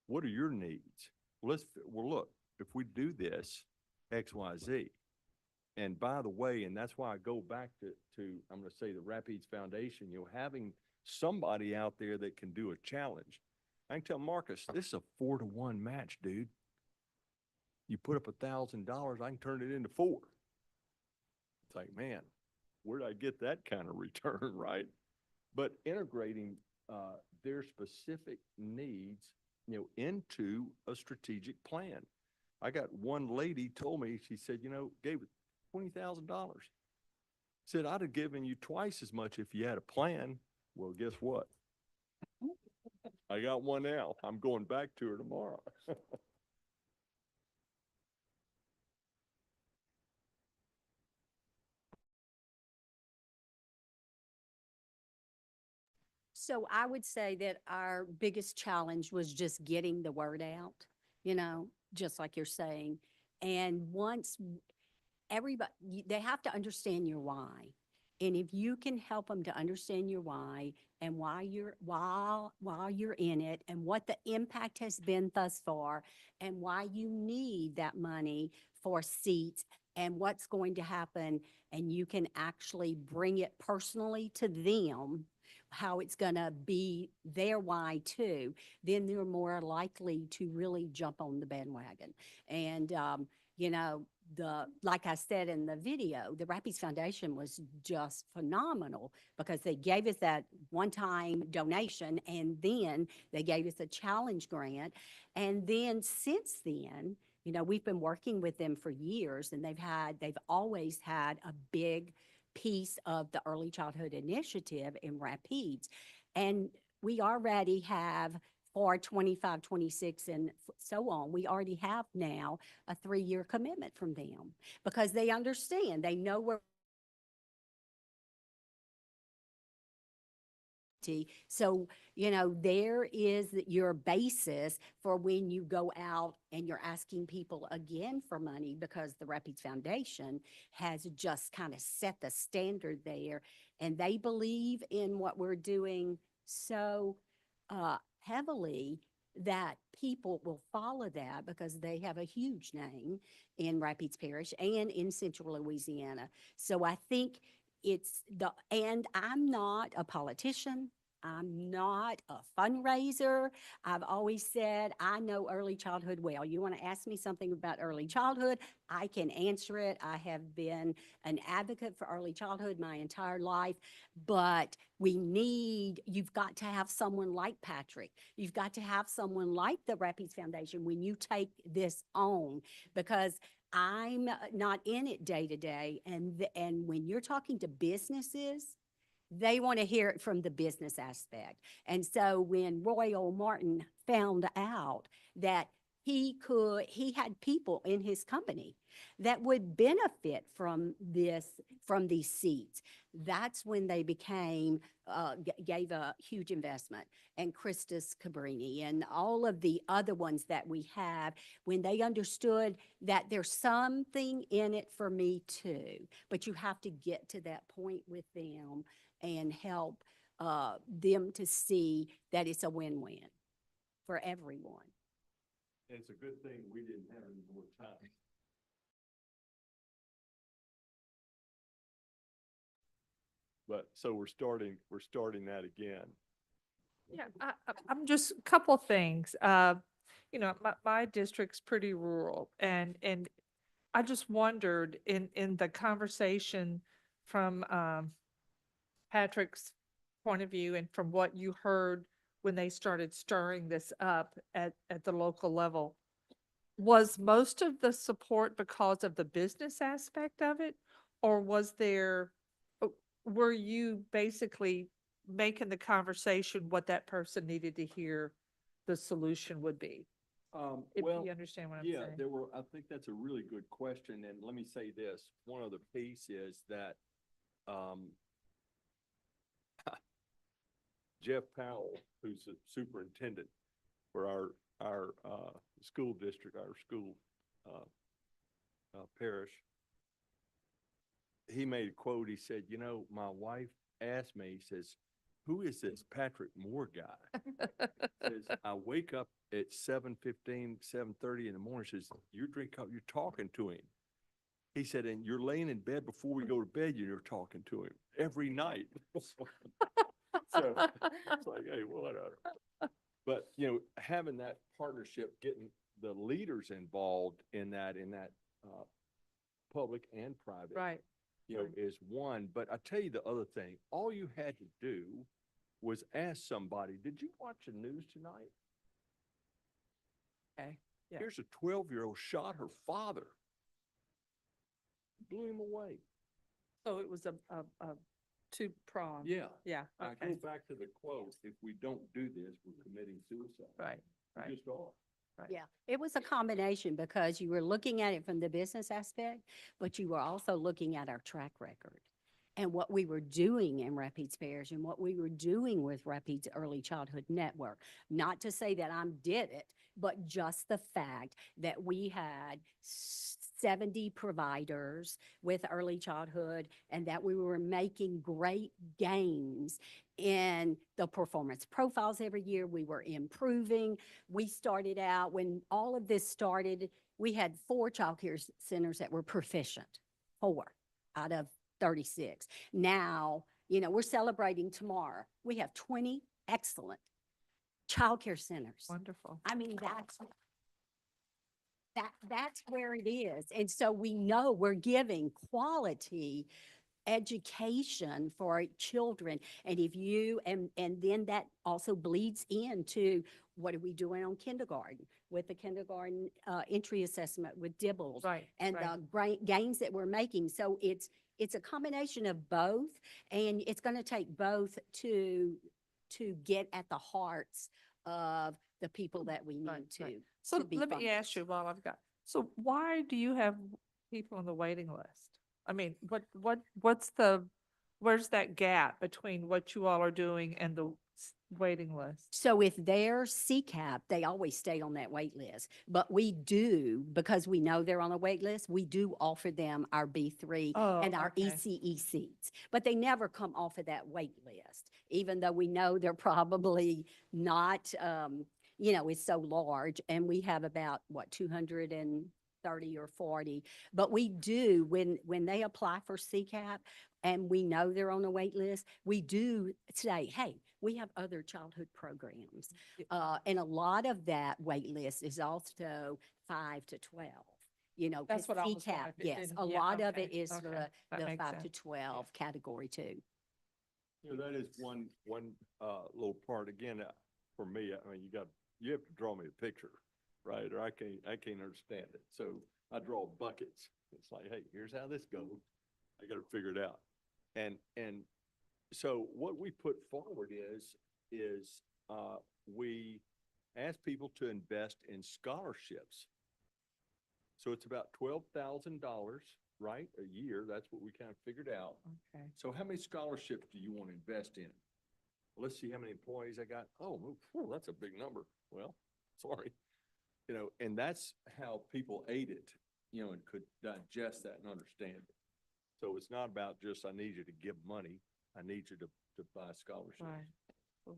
What are your needs? Well, look, if we do this, X, Y, Z. And by the way, and that's why I go back to I'm going to say the Rapides Foundation, having somebody out there that can do a challenge. I can tell Marcus, this is a 4-to-1 match, dude. You put up $1,000, I can turn it into 4. It's like, man, where did I get that kind of return, right? But integrating their specific needs, into a strategic plan. I got one lady told me, she said, gave it $20,000. Said, I'd have given you twice as much if you had a plan. Well, guess what? I got one now. I'm going back to her tomorrow. So I would say that our biggest challenge was just getting the word out, just like you're saying. And once everybody, they have to understand your why. And if you can help them to understand your why and why while you're in it and what the impact has been thus far and why you need that money for seats and what's going to happen, and you can actually bring it personally to them, how it's going to be their why too, then they're more likely to really jump on the bandwagon. And, like I said in the video, the Rapides Foundation was just phenomenal because they gave us that one-time donation and then they gave us a challenge grant. And then since then, we've been working with them for years, and they've always had a big piece of the early childhood initiative in Rapides. And we already have for 25, 26, and so on, we already have now a 3-year commitment from them because they understand, they know where. So, there is your basis for when you go out and you're asking people again for money, because the Rapides Foundation has just kind of set the standard there, and they believe in what we're doing so heavily that people will follow that because they have a huge name in Rapides Parish and in Central Louisiana. So I think and I'm not a politician. I'm not a fundraiser. I've always said, I know early childhood well. You want to ask me something about early childhood, I can answer it. I have been an advocate for early childhood my entire life, but you've got to have someone like Patrick. You've got to have someone like the Rapides Foundation when you take this on, because I'm not in it day to day. And when you're talking to businesses, they want to hear it from the business aspect. And so when Royal Martin found out that he had people in his company that would benefit from these seats, that's when they gave a huge investment. And Christus Cabrini and all of the other ones that we have, when they understood that there's something in it for me too, but you have to get to that point with them and help them to see that it's a win-win for everyone. It's a good thing we didn't have any more time. But so we're starting that again. Yeah, I'm just a couple things. My district's pretty rural, and I just wondered in the conversation from Patrick's point of view and from what you heard when they started stirring this up at the local level, was most of the support because of the business aspect of it, or were you basically making the conversation what that person needed to hear the solution would be? If Well, you understand what I'm yeah, saying. I think that's a really good question. And let me say this, one other piece is that, Jeff Powell, who's the superintendent for our school district, our school parish, he made a quote. He said, my wife asked me, he says, who is this Patrick Moore guy? Says, I wake up at 7:15, 7:30 in the morning, says, you're talking to him. He said, and you're laying in bed before we go to bed, you're talking to him every night. So it's like, hey, whatever. But, you know, having that partnership, getting the leaders involved in that public and private. Right. You know, is one. But I tell you the other thing, all you had to do was ask somebody, did you watch the news tonight? Okay. Yeah. Here's a 12-year-old shot her father. Blew him away. So it was a two-pronged. Yeah. Yeah, I okay. go back to the quote, if we don't do this, we're committing suicide. Right, right. We just are. Right. Yeah, it was a combination because you were looking at it from the business aspect, but you were also looking at our track record and what we were doing in Rapides Parish and what we were doing with Rapides Early Childhood Network. Not to say that I did it, but just the fact that we had 70 providers with early childhood and that we were making great gains in the performance profiles every year. We were improving. We started out, when all of this started, we had 4 child care centers that were proficient, 4 out of 36. Now, you know, we're celebrating tomorrow. We have 20 excellent child care centers. Wonderful. I mean, that's where it is. And so we know we're giving quality education for our children. And if you, and then that also bleeds into what are we doing on kindergarten with the kindergarten entry assessment with Dibbles. Right, and the gains that we're making. So it's a combination of both, and it's going to take both to get at the hearts of the people that we need Right, to. right. So to be let me functional. ask you while I've got, so why do you have people on the waiting list? I mean, where's that gap between what you all are doing and the waiting list? So if they're CCAP, they always stay on that wait list. But we do, because we know they're on a wait list, we do offer them our B3 and our okay. ECE seats. But they never come off of that wait list, even though we know they're probably not, you know, it's so large. And we have about, 230 or 40. But we do, when they apply for CCAP and we know they're on the wait list, we do say, hey, we have other childhood programs. And a lot of that wait list is also 5 to 12. You know, That's what I was CCAP, wondering. yes, Didn't- a yeah, lot of okay, it is okay. the That makes 5 to sense. 12 category 2. You know, that is one little part. Again, for me, I mean, you have to draw me a picture, right? Or I can't understand it. So I draw buckets. It's like, hey, here's how this goes. I got to figure it out. And so what we put forward is we ask people to invest in scholarships. So it's about $12,000, right, a year. That's what we kind of figured out. Okay. So how many scholarships do you want to invest in? Well, let's see how many employees I got. Oh, that's a big number. Well, sorry. You know, and that's how people ate it, you know, and could digest that and understand it. So it's not about just, I need you to give money. I need you to buy scholarships. Right.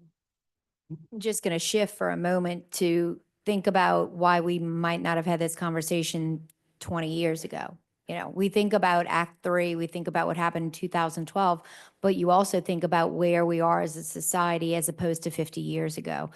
I'm just going to shift for a moment to think about why we might not have had this conversation 20 years ago. You know, we think about Act 3, we think about what happened in 2012, but you also think about where we are as a society as opposed to 50 years ago.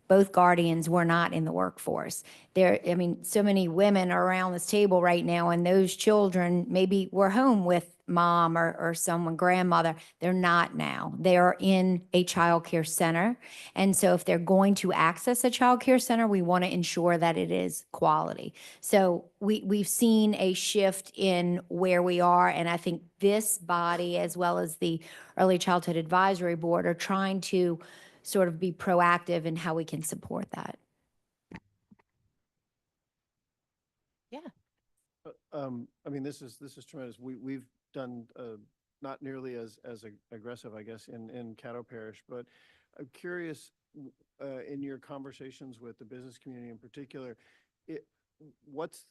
Both guardians were not in the workforce. I mean, so many women are around this table right now, and those children maybe were home with mom or someone, grandmother. They're not now. They are in a child care center. And so if they're going to access a child care center, we want to ensure that it is quality. So we've seen a shift in where we are. And I think this body, as well as the Early Childhood Advisory Board, are trying to sort of be proactive in how we can support that. Yeah. I mean, this is tremendous. We've done not nearly as aggressive, I guess, in Caddo Parish, but I'm curious in your conversations with the business community in particular, what's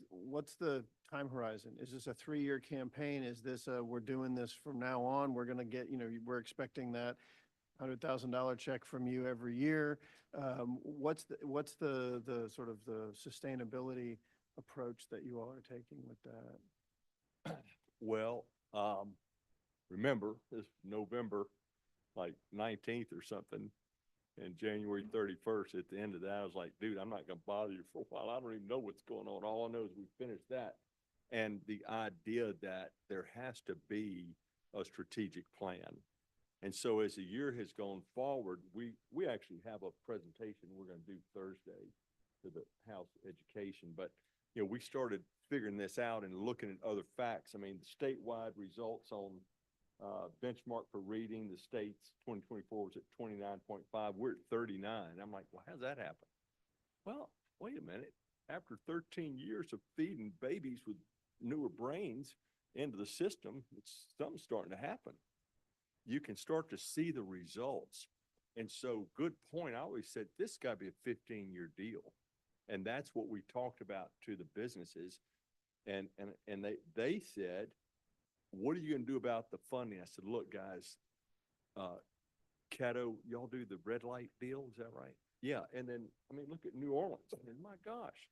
the time horizon? Is this a 3-year campaign? Is this, we're doing this from now on? We're gonna get, we're expecting that $100,000 check from you every year. What's the sort of the sustainability approach that you all are taking with that? Well, remember, this November, like 19th or something, and January 31st, at the end of that, I was like, dude, I'm not gonna bother you for a while. I don't even know what's going on. All I know is we finished that. And the idea that there has to be a strategic plan. And so as the year has gone forward, we actually have a presentation we're gonna do Thursday to the House Education. But, we started figuring this out and looking at other facts. I mean, the statewide results on benchmark for reading, the state's 2024 was at 29.5. We're at 39. I'm like, well, how's that happen? Well, wait a minute. After 13 years of feeding babies with newer brains into the system, something's starting to happen. You can start to see the results. And so, good point. I always said this got to be a 15-year deal. And that's what we talked about to the businesses. And they said, what are you going to do about the funding? I said, look, guys, Cato, y'all do the red light deal. Is that right? Yeah. And then, I mean, look at New Orleans. I mean, my gosh.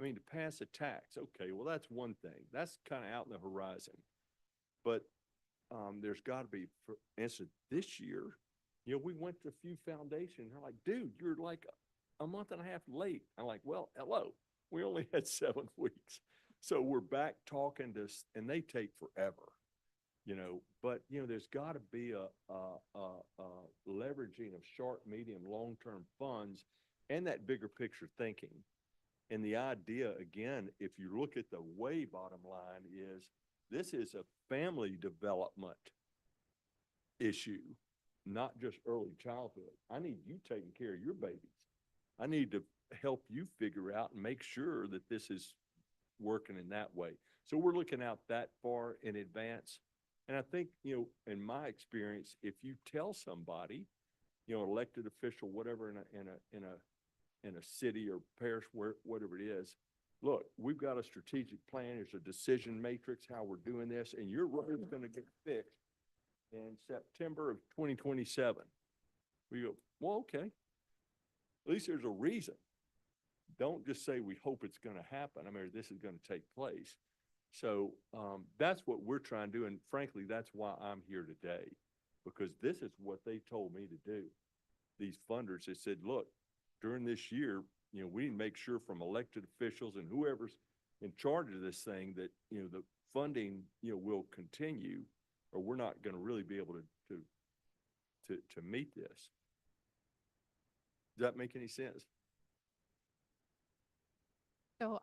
I mean, to pass a tax. Okay, well, that's one thing. That's kind of out in the horizon. But there's got to be, for instance, this year, we went to a few foundations. They're like, dude, you're like a month and a half late. I'm like, well, hello. We only had 7 weeks. So we're back talking to, and they take forever. But there's got to be a leveraging of short, medium, long-term funds and that bigger picture thinking. And the idea, again, if you look at the way bottom line is, this is a family development issue, not just early childhood. I need you taking care of your babies. I need to help you figure out and make sure that this is working in that way. So we're looking out that far in advance. And I think, in my experience, if you tell somebody, elected official, whatever, in a city or parish, whatever it is, look, we've got a strategic plan. There's a decision matrix, how we're doing this, and your road's going to get fixed in September of 2027. We go, well, okay. At least there's a reason. Don't just say we hope it's going to happen. I mean, this is going to take place. So that's what we're trying to do. And frankly, that's why I'm here today, because this is what they told me to do. These funders, they said, look, during this year, we need to make sure from elected officials and whoever's in charge of this thing that, the funding, will continue, or we're not going to really be able to meet this. Does that make any sense? So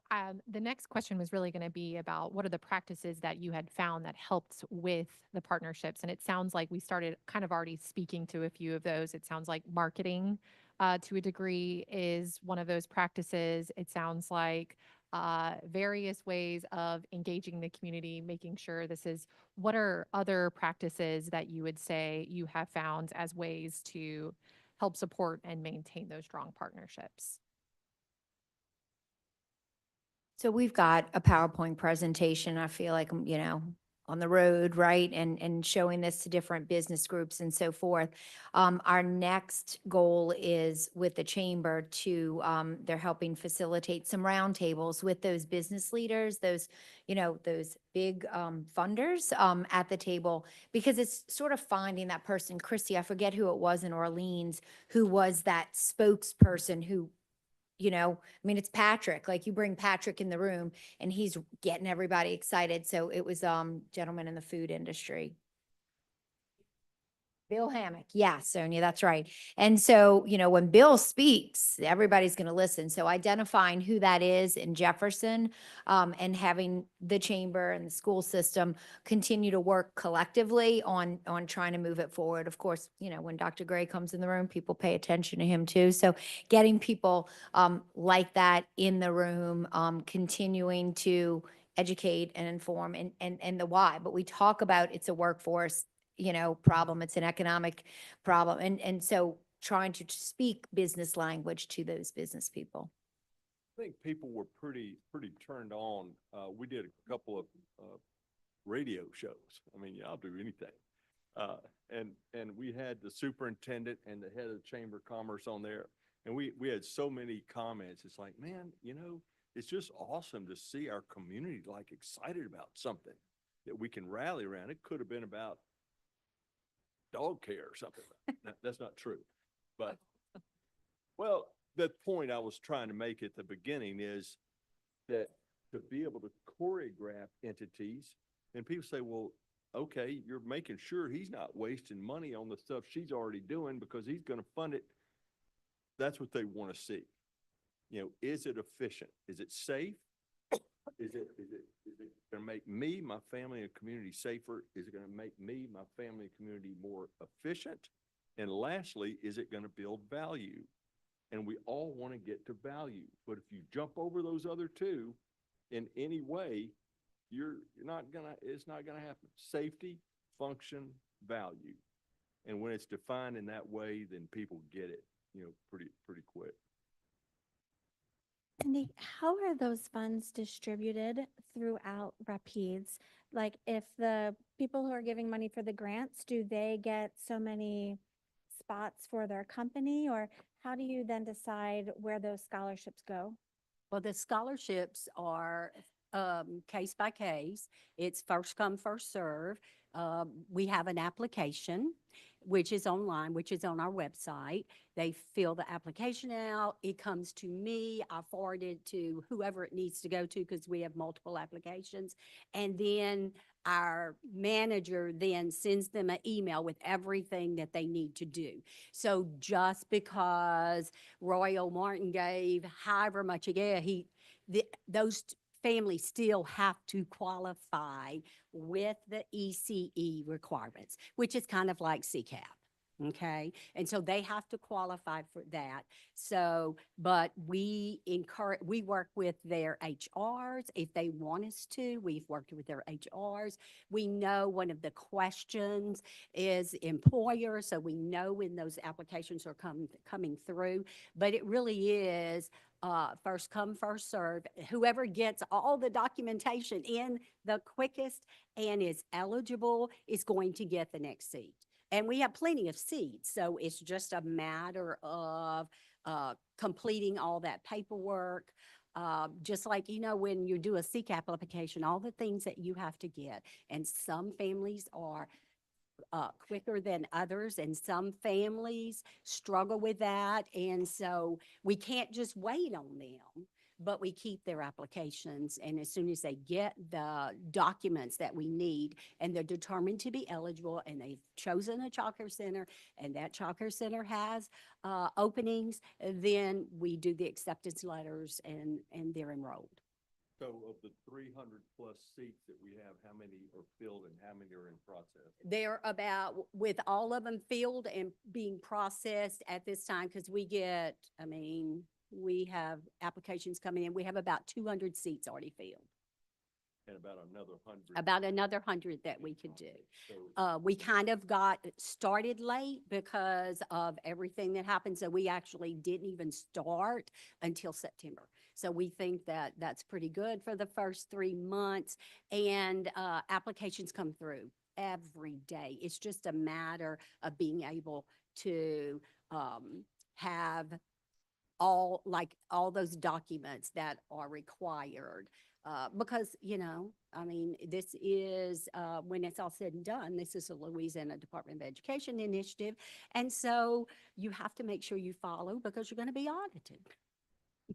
the next question was really going to be about what are the practices that you had found that helped with the partnerships? And it sounds like we started kind of already speaking to a few of those. It sounds like marketing to a degree is one of those practices. It sounds like various ways of engaging the community, making sure this is, what are other practices that you would say you have found as ways to help support and maintain those strong partnerships? So we've got a PowerPoint presentation. I feel like, on the road, right? And showing this to different business groups and so forth. Our next goal is with the chamber to, they're helping facilitate some roundtables with those business leaders, those big funders at the table, because it's sort of finding that person. Christy, I forget who it was in Orleans, who was that spokesperson who, it's Patrick, like you bring Patrick in the room and he's getting everybody excited. So it was gentleman in the food industry. Bill Hammock. Yeah, Sonia, that's right. And so, when Bill speaks, everybody's going to listen. So identifying who that is in Jefferson and having the chamber and the school system continue to work collectively on trying to move it forward. Of course, when Dr. Gray comes in the room, people pay attention to him too. So getting people like that in the room, continuing to educate and inform and the why. But we talk about it's a workforce problem. It's an economic problem. And so trying to speak business language to those business people. I think people were pretty turned on. We did a couple of, radio shows. I mean, I'll do anything. And we had the superintendent and the head of the Chamber of Commerce on there. And we had so many comments. It's like, man, it's just awesome to see our community like excited about something that we can rally around. It could have been about dog care or something. That's not true. But, well, the point I was trying to make at the beginning is that to be able to choreograph entities, and people say, well, okay, you're making sure he's not wasting money on the stuff she's already doing because he's going to fund it. That's what they want to see. Is it efficient? Is it safe? Is it going to make me, my family, and community safer? Is it going to make me, my family, and community more efficient? And lastly, is it going to build value? And we all want to get to value. But if you jump over those other two in any way, it's not gonna happen. Safety, function, value. And when it's defined in that way, then people get it, pretty quick. Cindy, how are those funds distributed throughout Rapides? Like if the people who are giving money for the grants, do they get so many spots for their company, or how do you then decide where those scholarships go? Well, the scholarships are case by case. It's first come, first serve. We have an application, which is online, which is on our website. They fill the application out. It comes to me. I forward it to whoever it needs to go to because we have multiple applications. And then our manager then sends them an email with everything that they need to do. So just because Royal Martin gave however much he gave, those families still have to qualify with the ECE requirements, which is kind of like CCAP. Okay. And so they have to qualify for that. So, but we work with their HRs if they want us to. We've worked with their HRs. We know one of the questions is employer. So we know when those applications are coming through, but it really is first come, first serve. Whoever gets all the documentation in the quickest and is eligible is going to get the next seat. And we have plenty of seats, so it's just a matter of completing all that paperwork. Just like, when you do a CCAP application, all the things that you have to get. And some families are quicker than others, and some families struggle with that. And so we can't just wait on them, but we keep their applications. And as soon as they get the documents that we need and they're determined to be eligible and they've chosen a child care center and that child care center has openings, then we do the acceptance letters and they're enrolled. So of the 300 plus seats that we have, how many are filled and how many are in process? They're about, with all of them filled and being processed at this time, because we have applications coming in. We have about 200 seats already filled. And about another 100. About another 100 that we could do. So We kind of got started late because of everything that happened. So we actually didn't even start until September. So we think that that's pretty good for the first 3 months. And applications come through every day. It's just a matter of being able to have all those documents that are required. Because, this is, when it's all said and done, this is a Louisiana Department of Education initiative. And so you have to make sure you follow because you're going to be audited.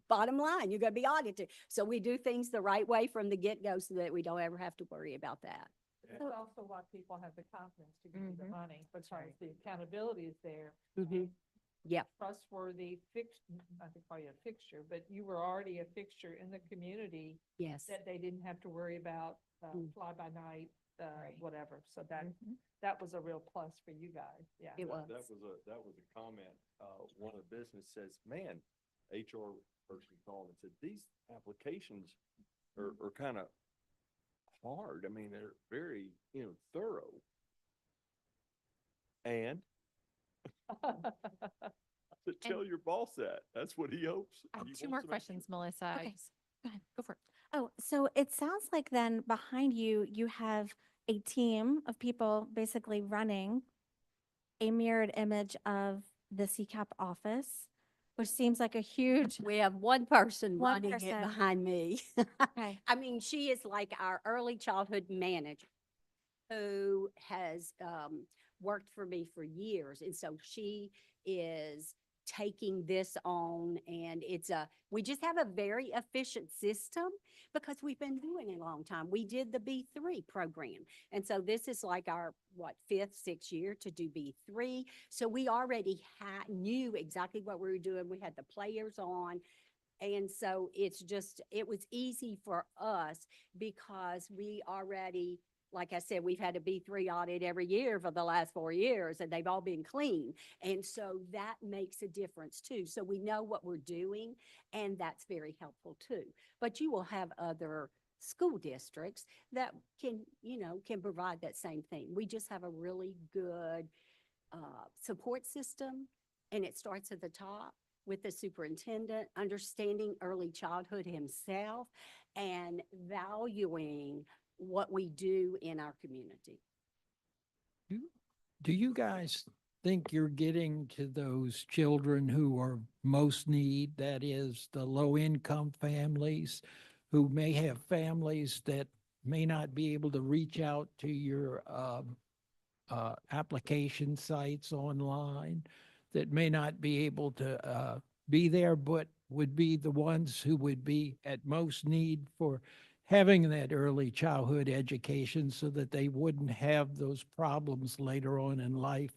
Bottom line, you're going to be audited. So we do things the right way from the get-go so that we don't ever have to worry about that. That's also why people have the confidence to give you the money, because the accountability is there. Yeah. Trustworthy I think probably a fixture, but you were already a fixture in the community. Yes. That they didn't have to worry about fly by night, whatever. So that was a real plus for you guys. Yeah. It was. That was a comment. One of the business says, man, HR person called and said, these applications are kind of hard. I mean, they're very, thorough. And tell your boss that. That's what he hopes. I have He two wants more to make questions, Melissa. Okay. Go ahead, go for it. Oh, so it sounds like then behind you, you have a team of people basically running a mirrored image of the CCAP office, which seems like a huge, We have one person One running it person. behind me. okay, I mean, she is like our early childhood manager who has worked for me for years. And so she is taking this on, and we just have a very efficient system because we've been doing it a long time. We did the B3 program. And so this is like our, fifth, sixth year to do B3. So we already knew exactly what we were doing. We had the players on. And so it was easy for us because we already, like I said, we've had a B3 audit every year for the last 4 years, and they've all been clean. And so that makes a difference too. So we know what we're doing, and that's very helpful too. But you will have other school districts that can provide that same thing. We just have a really good support system, and it starts at the top with the superintendent, understanding early childhood himself, and valuing what we do in our community. Do you guys think you're getting to those children who are most need, that is the low-income families who may have families that may not be able to reach out to your application sites online, that may not be able to be there, but would be the ones who would be at most need for having that early childhood education so that they wouldn't have those problems later on in life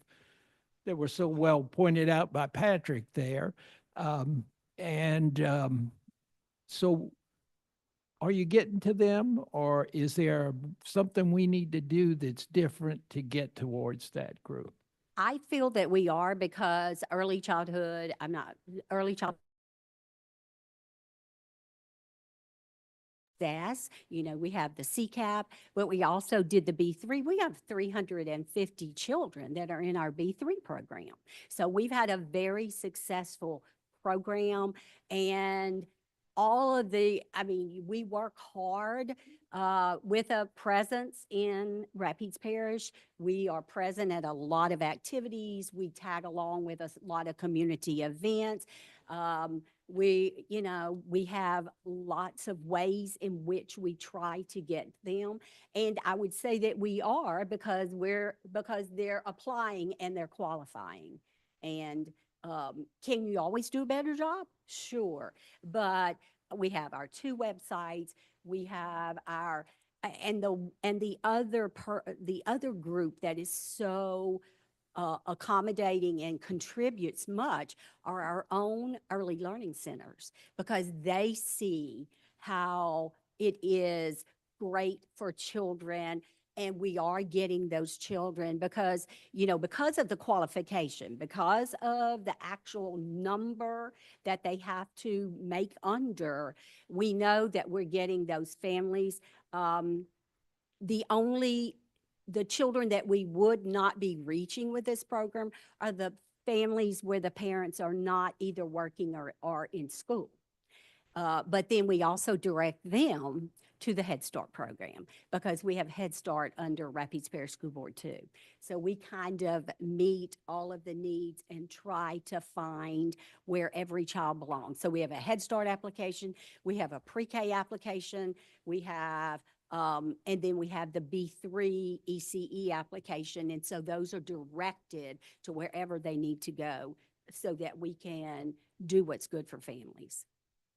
that were so well pointed out by Patrick there. So are you getting to them, or is there something we need to do that's different to get towards that group? I feel that we are, because early child SAS, we have the CCAP, but we also did the B3. We have 350 children that are in our B3 program. So we've had a very successful program, and we work hard with a presence in Rapides Parish. We are present at a lot of activities. We tag along with a lot of community events. We have lots of ways in which we try to get them. And I would say that we are, because they're applying and they're qualifying. And can you always do a better job? Sure. But we have our 2 websites. We have our, and the other group that is so accommodating and contributes much are our own early learning centers, because they see how it is great for children, and we are getting those children because of the qualification, because of the actual number that they have to make under. We know that we're getting those families. The children that we would not be reaching with this program are the families where the parents are not either working or in school. But then we also direct them to the Head Start program, because we have Head Start under Rapides Parish School Board too. So we kind of meet all of the needs and try to find where every child belongs. So we have a Head Start application, we have a pre-K application, we have and then we have the B3 ECE application. And so those are directed to wherever they need to go so that we can do what's good for families.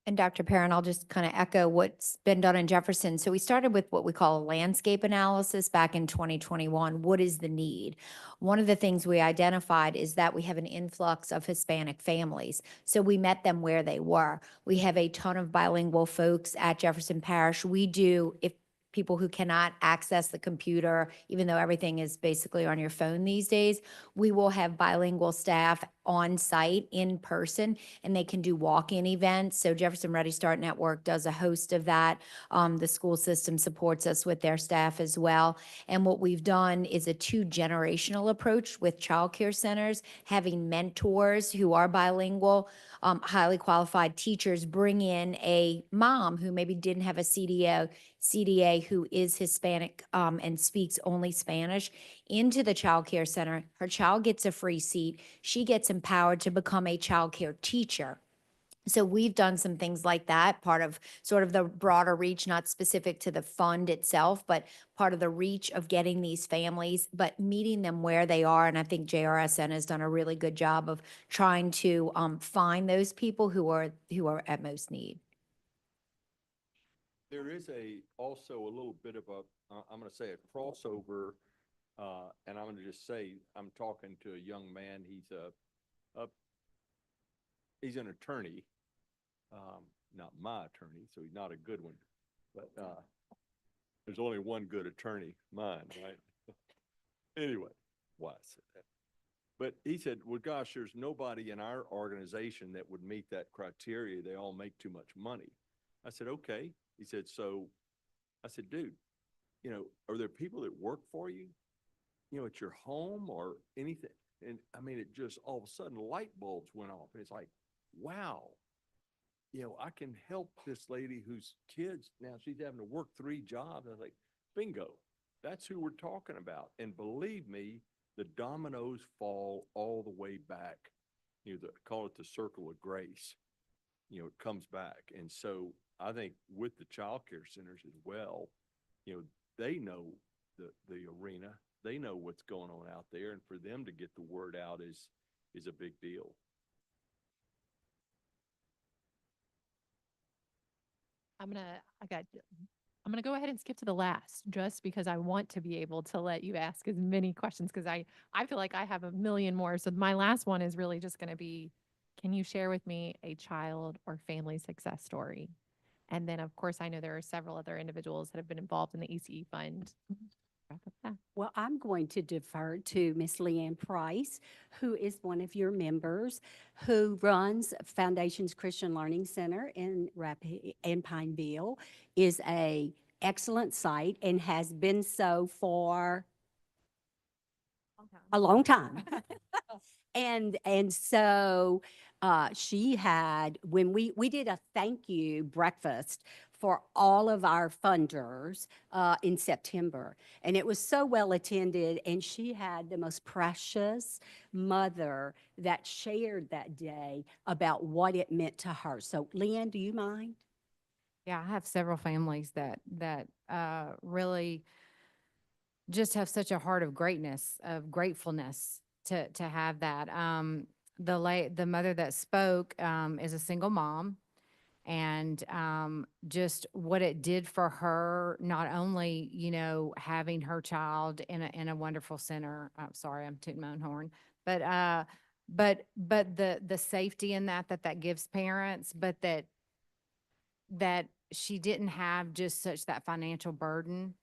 And Dr. Perrin, I'll just kind of echo what's been done in Jefferson. So we started with what we call a landscape analysis back in 2021. What is the need? One of the things we identified is that we have an influx of Hispanic families. So we met them where they were. We have a ton of bilingual folks at Jefferson Parish. We do, if people who cannot access the computer, even though everything is basically on your phone these days, we will have bilingual staff on site in person, and they can do walk-in events. So Jefferson Ready Start Network does a host of that. The school system supports us with their staff as well. And what we've done is a two-generational approach with childcare centers, having mentors who are bilingual, highly qualified teachers bring in a mom who maybe didn't have a CDA who is Hispanic and speaks only Spanish into the child care center. Her child gets a free seat. She gets empowered to become a child care teacher. So we've done some things like that, part of sort of the broader reach, not specific to the fund itself, but part of the reach of getting these families, but meeting them where they are. And I think JRSN has done a really good job of trying to find those people who are at most need. There is also a little bit of I'm going to say a crossover, and I'm going to just say, I'm talking to a young man. He's an attorney, not my attorney, so he's not a good one, but there's only one good attorney, mine, right? Anyway, why I said that. But he said, well, gosh, there's nobody in our organization that would meet that criteria. They all make too much money. I said, okay. He said, so I said, dude, are there people that work for you, at your home or anything? And I mean, it just all of a sudden light bulbs went off. And it's like, wow, I can help this lady whose kids now she's having to work 3 jobs. I was like, bingo, that's who we're talking about. And believe me, the dominoes fall all the way back. Call it the circle of grace. It comes back. And so I think with the child care centers as well, they know the arena, they know what's going on out there, and for them to get the word out is a big deal. I'm gonna go ahead and skip to the last, just because I want to be able to let you ask as many questions, because I feel like I have a million more. So my last one is really just gonna be, can you share with me a child or family success story? And then, of course, I know there are several other individuals that have been involved in the ECE fund. Wrap up that. Well, I'm going to defer to Miss Leanne Price, who is one of your members, who runs Foundations Christian Learning Center in Pineville, is a excellent site and has been so for a long time. And so she had, when we did a thank you breakfast for all of our funders in September, and it was so well attended, and she had the most precious mother that shared that day about what it meant to her. So Leanne, do you mind? Yeah, I have several families that really just have such a heart of greatness, of gratefulness to have that. The mother that spoke is a single mom, and just what it did for her, not only having her child in a wonderful center. I'm sorry, I'm tooting my own horn, but the safety in that gives parents, but that she didn't have just such that financial burden.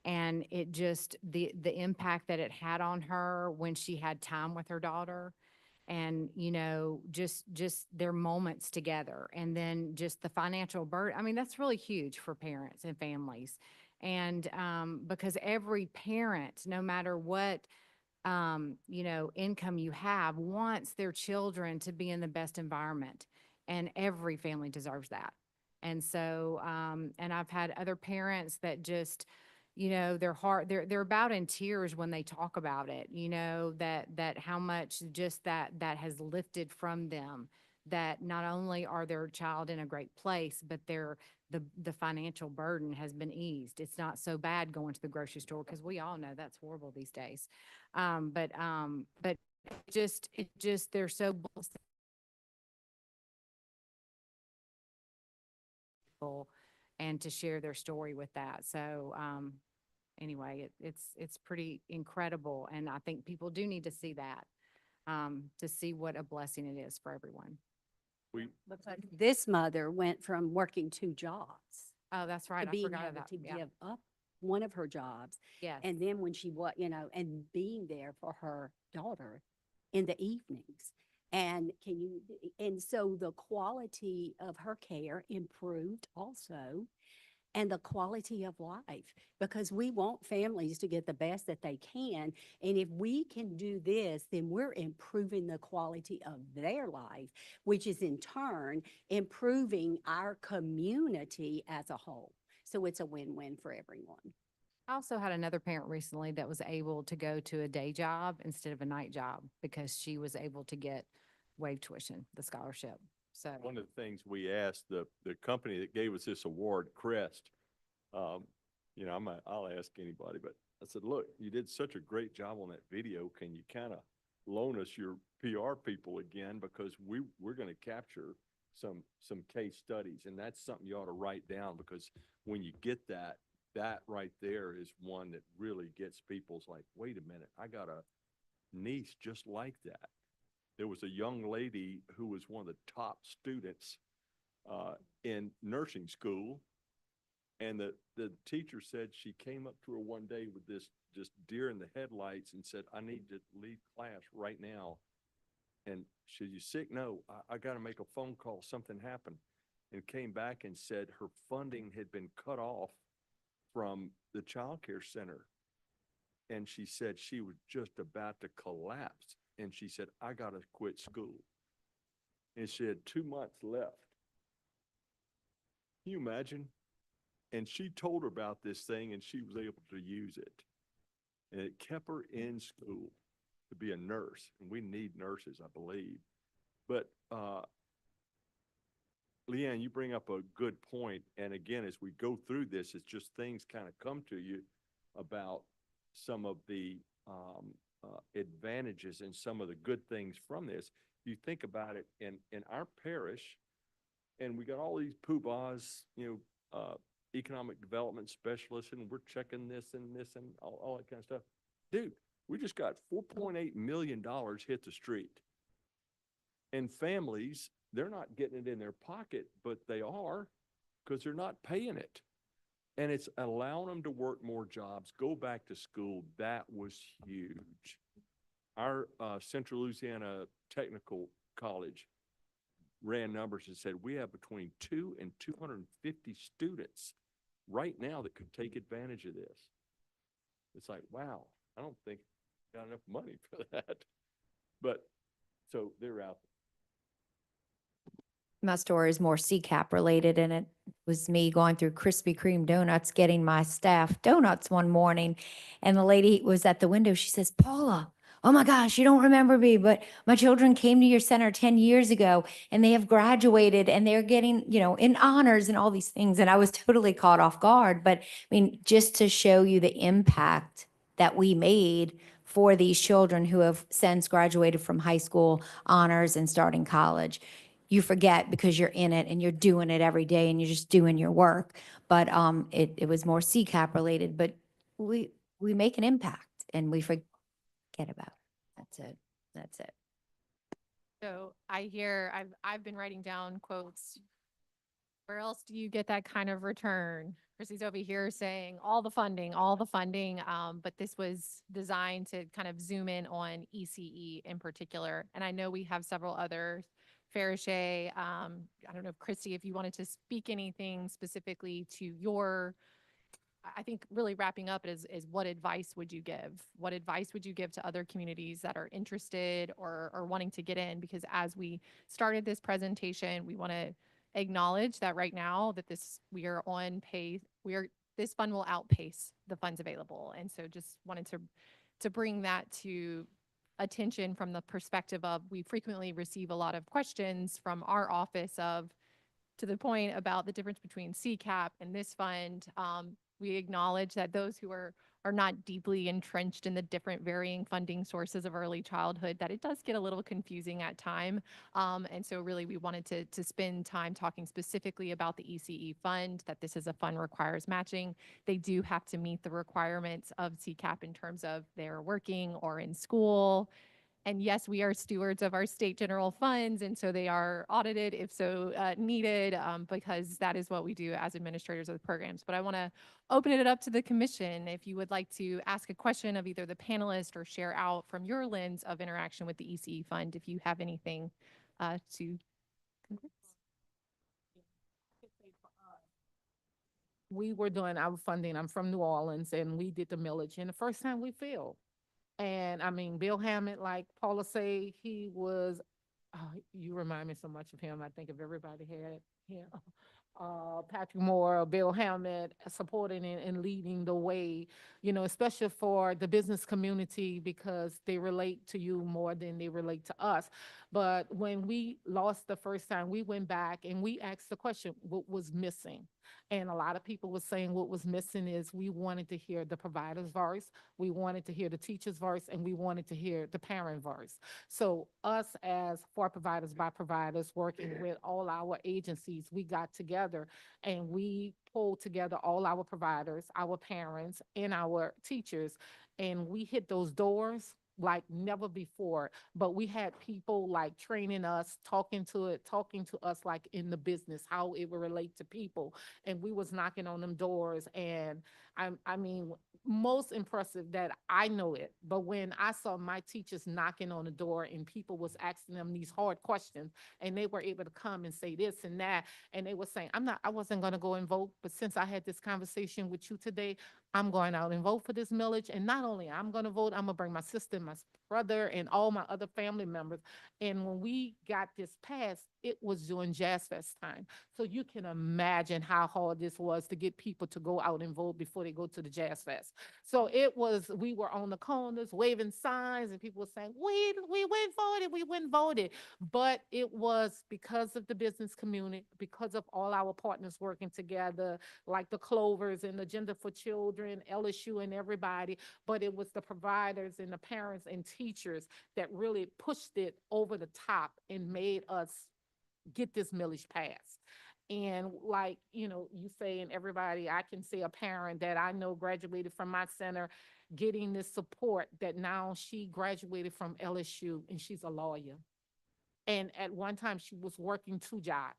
And it just, the impact that it had on her when she had time with her daughter, and, just their moments together. And then just the financial burden. I mean, that's really huge for parents and families. And because every parent, no matter what, income you have, wants their children to be in the best environment. And every family deserves that. And so, and I've had other parents that just, their heart, they're about in tears when they talk about it, that how much just that has lifted from them, that not only are their child in a great place, but the financial burden has been eased. It's not so bad going to the grocery store, because we all know that's horrible these days. But it just, they're so blessed and to share their story with that. So, anyway, it's pretty incredible. And I think people do need to see that, to see what a blessing it is for everyone. Because this mother went from working 2 jobs. Oh, that's right. To I being forgot able about to yeah. give up one of her jobs. Yes. And then when she was, and being there for her daughter in the evenings. And and so the quality of her care improved also, and the quality of life, because we want families to get the best that they can. And if we can do this, then we're improving the quality of their life, which is in turn improving our community as a whole. So it's a win-win for everyone. I also had another parent recently that was able to go to a day job instead of a night job because she was able to get waive tuition, the scholarship. So. One of the things we asked the company that gave us this award, Crest, I'll ask anybody, but I said, look, you did such a great job on that video. Can you kind of loan us your PR people again? Because we're going to capture some case studies, and that's something you ought to write down, because when you get that right there is one that really gets people's like, wait a minute, I got a niece just like that. There was a young lady who was one of the top students in nursing school. And the teacher said she came up to her one day with this just deer in the headlights and said, I need to leave class right now. And she said, you sick? No, I got to make a phone call. Something happened. And came back and said her funding had been cut off from the child care center. And she said she was just about to collapse. And she said, I got to quit school. And she had 2 months left. Can you imagine? And she told her about this thing, and she was able to use it. And it kept her in school to be a nurse. And we need nurses, I believe. But Leanne, you bring up a good point. And again, as we go through this, it's just things kind of come to you about some of the advantages and some of the good things from this. You think about it in our parish, and we got all these poobahs, economic development specialists, and we're checking this and all that kind of stuff. Dude, we just got $4.8 million hit the street. And families, they're not getting it in their pocket, but they are, because they're not paying it. And it's allowing them to work more jobs, go back to school. That was huge. Our Central Louisiana Technical College ran numbers and said we have between 2 and 250 students right now that could take advantage of this. It's like, wow, I don't think I got enough money for that. But so they're out there. My story is more CCAP related, and it was me going through Krispy Kreme donuts, getting my staff donuts one morning. And the lady was at the window. She says, Paula, oh my gosh, you don't remember me, but my children came to your center 10 years ago and they have graduated and they're getting, in honors and all these things. And I was totally caught off guard. But I mean, just to show you the impact that we made for these children who have since graduated from high school honors and starting college. You forget because you're in it and you're doing it every day and you're just doing your work. But it was more CCAP related, but we make an impact and we forget about it. That's it. So I've been writing down quotes. Where else do you get that kind of return? Chrissy's over here saying all the funding. But this was designed to kind of zoom in on ECE in particular. And I know we have several others. Fariche, I don't know if Chrissy, if you wanted to speak anything specifically to I think really wrapping up is what advice would you give? What advice would you give to other communities that are interested or wanting to get in? Because as we started this presentation, we want to acknowledge that right now that we are on pace. This fund will outpace the funds available. And so just wanted to bring that to attention from the perspective of we frequently receive a lot of questions from our office to the point about the difference between CCAP and this fund. We acknowledge that those who are not deeply entrenched in the different varying funding sources of early childhood, that it does get a little confusing at time. And so really we wanted to spend time talking specifically about the ECE fund, that this is a fund requires matching. They do have to meet the requirements of CCAP in terms of they're working or in school. And yes, we are stewards of our state general funds, and so they are audited if so needed, because that is what we do as administrators of the programs. But I want to open it up to the commission if you would like to ask a question of either the panelist or share out from your lens of interaction with the ECE fund, if you have anything to convince. We were doing our funding. I'm from New Orleans, and we did the millage, and the first time we failed. And I mean, Bill Hammond, like Paula say, he was, you remind me so much of him. I think if everybody had him. Patrick Moore, Bill Hammond supporting and leading the way, you know, especially for the business community because they relate to you more than they relate to us. But when we lost the first time, we went back and we asked the question, what was missing? And a lot of people were saying what was missing is we wanted to hear the provider's voice, we wanted to hear the teacher's voice, and we wanted to hear the parent voice. So us as for providers by providers working with all our agencies, we got together and we pulled together all our providers, our parents, and our teachers, and we hit those doors like never before. But we had people like training us, talking to us like in the business, how it would relate to people. And we was knocking on them doors. And I mean, most impressive that I know it. But when I saw my teachers knocking on the door and people was asking them these hard questions, and they were able to come and say this and that, and they were saying, I wasn't going to go and vote, but since I had this conversation with you today, I'm going out and vote for this millage. And not only I'm going to vote, I'm going to bring my sister, my brother, and all my other family members. And when we got this passed, it was during Jazz Fest time. So you can imagine how hard this was to get people to go out and vote before they go to the Jazz Fest. So we were on the corners waving signs and people were saying, we went voted, we went voted. But it was because of the business community, because of all our partners working together, like the Clovers and the Agenda for Children, LSU and everybody. But it was the providers and the parents and teachers that really pushed it over the top and made us get this millage passed. And like, you know, you say, and everybody, I can see a parent that I know graduated from my center getting this support that now she graduated from LSU and she's a lawyer. And at one time she was working 2 jobs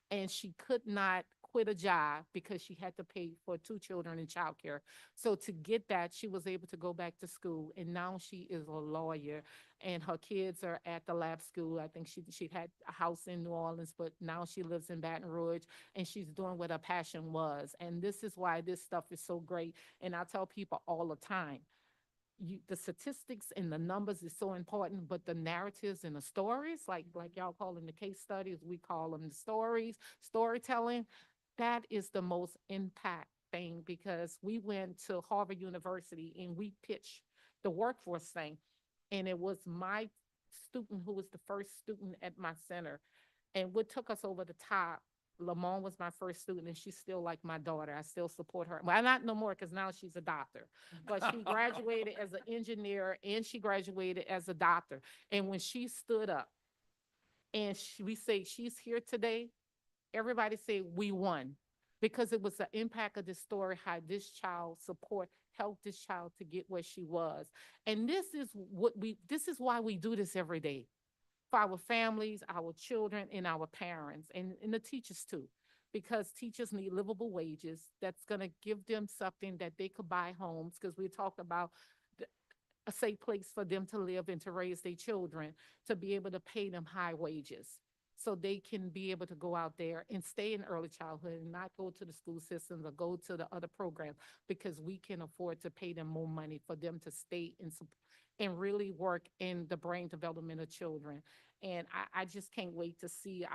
and she could not quit a job because she had to pay for 2 children in childcare. So to get that, she was able to go back to school, and now she is a lawyer, and her kids are at the lab school. I think she had a house in New Orleans, but now she lives in Baton Rouge, and she's doing what her passion was. And this is why this stuff is so great. And I tell people all the time, the statistics and the numbers is so important, but the narratives and the stories, like y'all call them the case studies, we call them the stories, storytelling, that is the most impact thing, because we went to Harvard University and we pitched the workforce thing. And it was my student who was the first student at my center. And what took us over the top, Lamont was my first student, and she's still like my daughter. I still support her. Well, not no more because now she's a doctor. But she graduated as an engineer and she graduated as a doctor. And when she stood up and we say she's here today, everybody say we won, because it was the impact of this story, how this child support helped this child to get where she was. And this is why we do this every day for our families, our children, and our parents, and the teachers too, because teachers need livable wages that's going to give them something that they could buy homes, because we talked about a safe place for them to live and to raise their children, to be able to pay them high wages so they can be able to go out there and stay in early childhood and not go to the school systems or go to the other programs, because we can afford to pay them more money for them to stay and really work in the brain development of children. And I just can't wait to see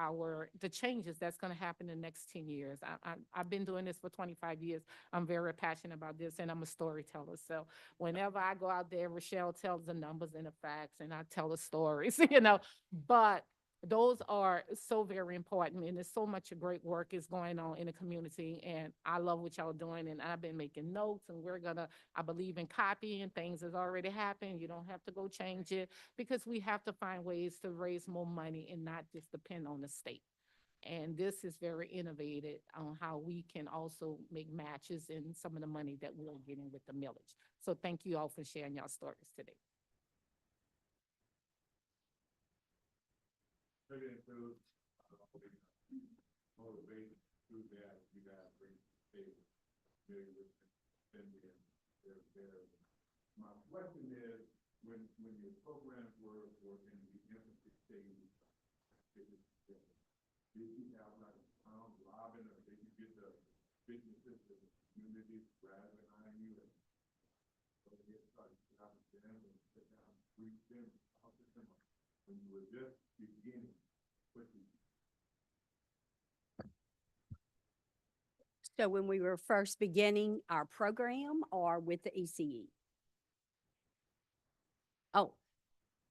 the changes that's going to happen in the next 10 years. I've been doing this for 25 years. I'm very passionate about this, and I'm a storyteller. So whenever I go out there, Rochelle tells the numbers and the facts, and I tell the stories, you know. But those are so very important, and there's so much great work is going on in the community, and I love what y'all doing, and I've been making notes, and I believe in copying things that's already happened. You don't have to go change it, because we have to find ways to raise more money and not just depend on the state. And this is very innovative on how we can also make matches in some of the money that we're getting with the millage. So thank you all for sharing your stories today. My question is, when your programs were in the infancy stage, did you have like a town lobbying, or did you get the businesses, the community rally behind you and so they started to have them and sit down and brief them, talk to them when you were just beginning? What you So when we were first beginning our program or with the ECE? Oh,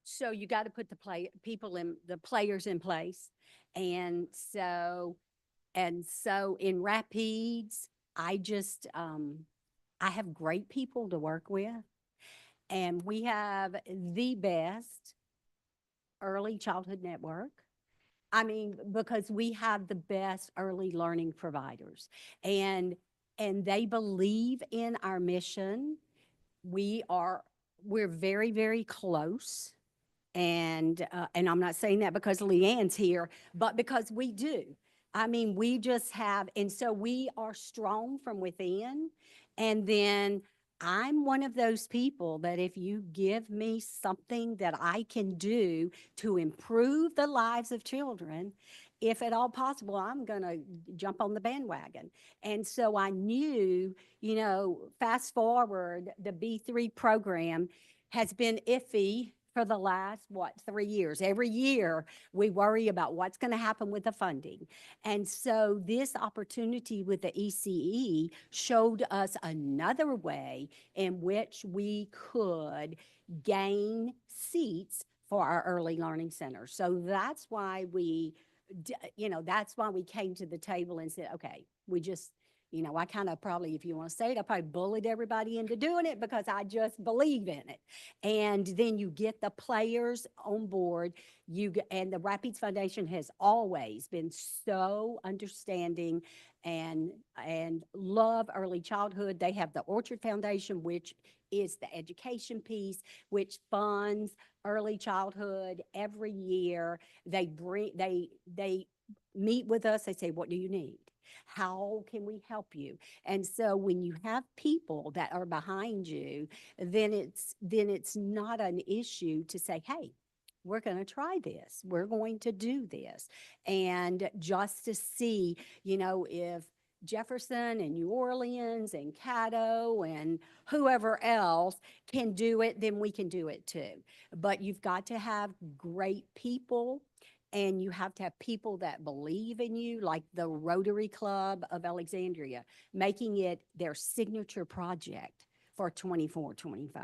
so you got to put the players in place. And so in Rapides, I just, I have great people to work with. And we have the best early childhood network. I mean, because we have the best early learning providers, and they believe in our mission. We're very, very close. And I'm not saying that because Leanne's here, but because we do. I mean, we just have, and so we are strong from within. And then I'm one of those people that if you give me something that I can do to improve the lives of children, if at all possible, I'm going to jump on the bandwagon. And so I knew, you know, fast forward, the B3 program has been iffy for the last, 3 years. Every year, we worry about what's going to happen with the funding. And so this opportunity with the ECE showed us another way in which we could gain seats for our early learning center. So that's why that's why we came to the table and said, okay, we just, I kind of probably, if you want to say it, I probably bullied everybody into doing it because I just believe in it. And then you get the players on board. And the Rapides Foundation has always been so understanding and love early childhood. They have the Orchard Foundation, which is the education piece, which funds early childhood every year. They meet with us. They say, what do you need? How can we help you? And so when you have people that are behind you, then it's not an issue to say, hey, we're going to try this. We're going to do this. And just to see, if Jefferson and New Orleans and Caddo and whoever else can do it, then we can do it too. But you've got to have great people. And you have to have people that believe in you, like the Rotary Club of Alexandria, making it their signature project for 24-25.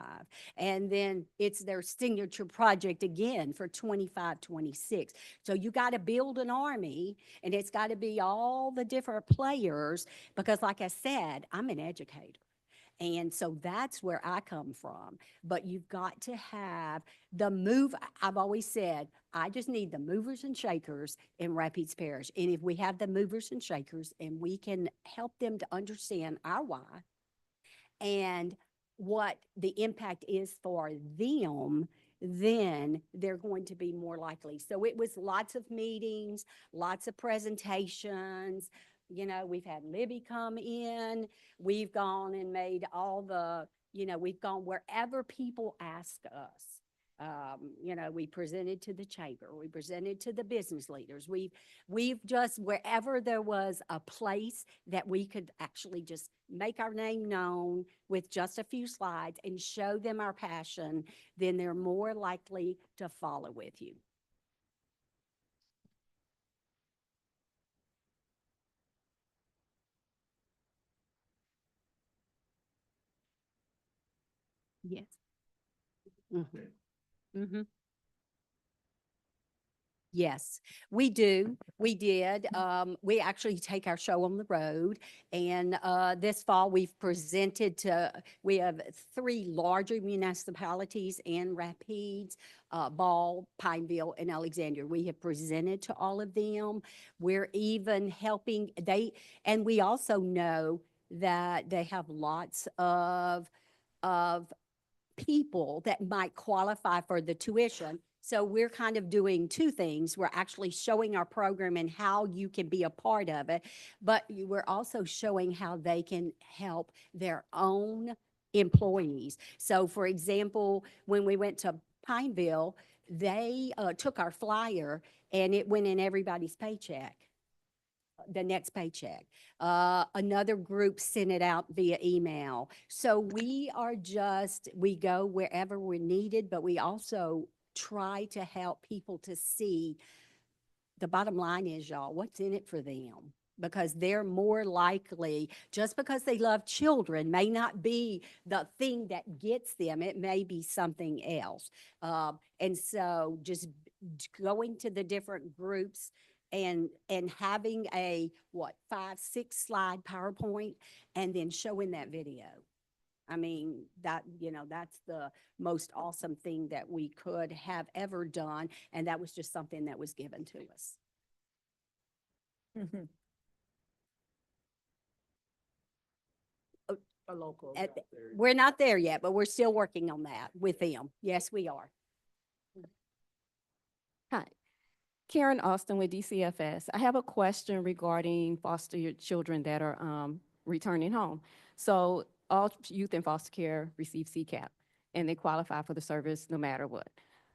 And then it's their signature project again for 25-26. So you got to build an army, and it's got to be all the different players, because like I said, I'm an educator. And so that's where I come from. But you've got to have I've always said, I just need the movers and shakers in Rapides Parish. And if we have the movers and shakers and we can help them to understand our why and what the impact is for them, then they're going to be more likely. So it was lots of meetings, lots of presentations. We've had Libby come in. We've gone and made we've gone wherever people ask us. We presented to the chamber, we presented to the business leaders. We've just, wherever there was a place that we could actually just make our name known with just a few slides and show them our passion, then they're more likely to follow with you. Yes. Mm-hmm. Mm-hmm. Yes, we do. We did. We actually take our show on the road. And this fall, we have 3 larger municipalities in Rapides, Ball, Pineville, and Alexandria. We have presented to all of them. We're even helping, and we also know that they have lots of people that might qualify for the tuition So we're kind of doing two things. We're actually showing our program and how you can be a part of it, but we're also showing how they can help their own employees. So for example, when we went to Pineville, they took our flyer and it went in everybody's paycheck, the next paycheck. Another group sent it out via email. So we go wherever we're needed, but we also try to help people to see the bottom line is, y'all, what's in it for them? Because they're more likely, just because they love children may not be the thing that gets them. It may be something else. And so just going to the different groups and having a, 5-6 slide PowerPoint and then showing that video. I mean, that's the most awesome thing that we could have ever done. And that was just something that was given to us. A local. We're not there yet, but we're still working on that with them. Yes, we are. Hi, Karen Austin with DCFS. I have a question regarding foster children that are returning home. So all youth in foster care receive CCAP and they qualify for the service no matter what.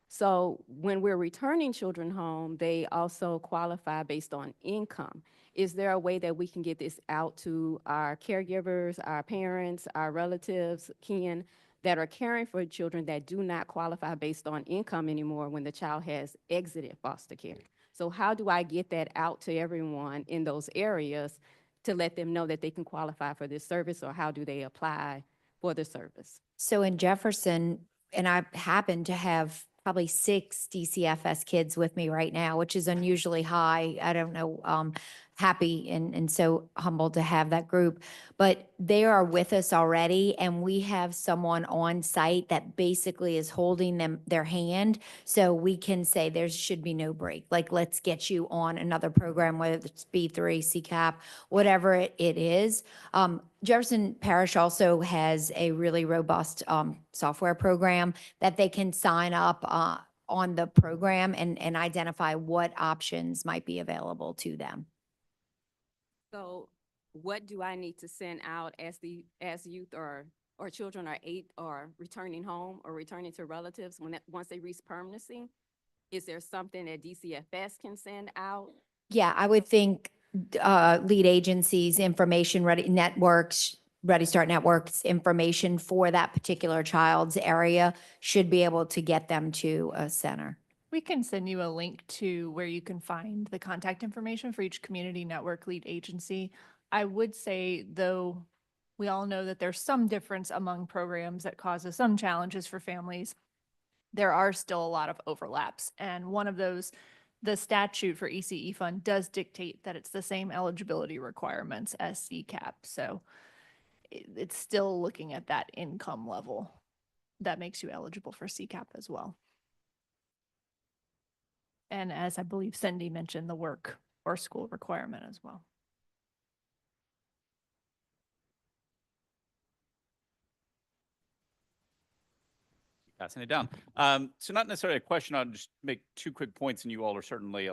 So when we're returning children home, they also qualify based on income. Is there a way that we can get this out to our caregivers, our parents, our relatives, kin that are caring for children that do not qualify based on income anymore when the child has exited foster care? So how do I get that out to everyone in those areas to let them know that they can qualify for this service, or how do they apply for the service? So in Jefferson, and I happen to have probably 6 DCFS kids with me right now, which is unusually high. I don't know, happy and so humbled to have that group. But they are with us already, and we have someone on site that basically is holding their hand. So we can say there should be no break. Like, let's get you on another program, whether it's B3, CCAP, whatever it is. Jefferson Parish also has a really robust software program that they can sign up on the program and identify what options might be available to them. So what do I need to send out as youth or children are returning home or returning to relatives once they reach permanency? Is there something that DCFS can send out? Yeah, I would think lead agencies, information ready networks, Ready Start networks, information for that particular child's area should be able to get them to a center. We can send you a link to where you can find the contact information for each community network lead agency. I would say, though, we all know that there's some difference among programs that causes some challenges for families. There are still a lot of overlaps. And one of those, the statute for ECE fund does dictate that it's the same eligibility requirements as CCAP. So it's still looking at that income level that makes you eligible for CCAP as well. And as I believe Cindy mentioned, the work or school requirement as well. Passing it down. So not necessarily a question, I'll just make 2 quick points and you all are certainly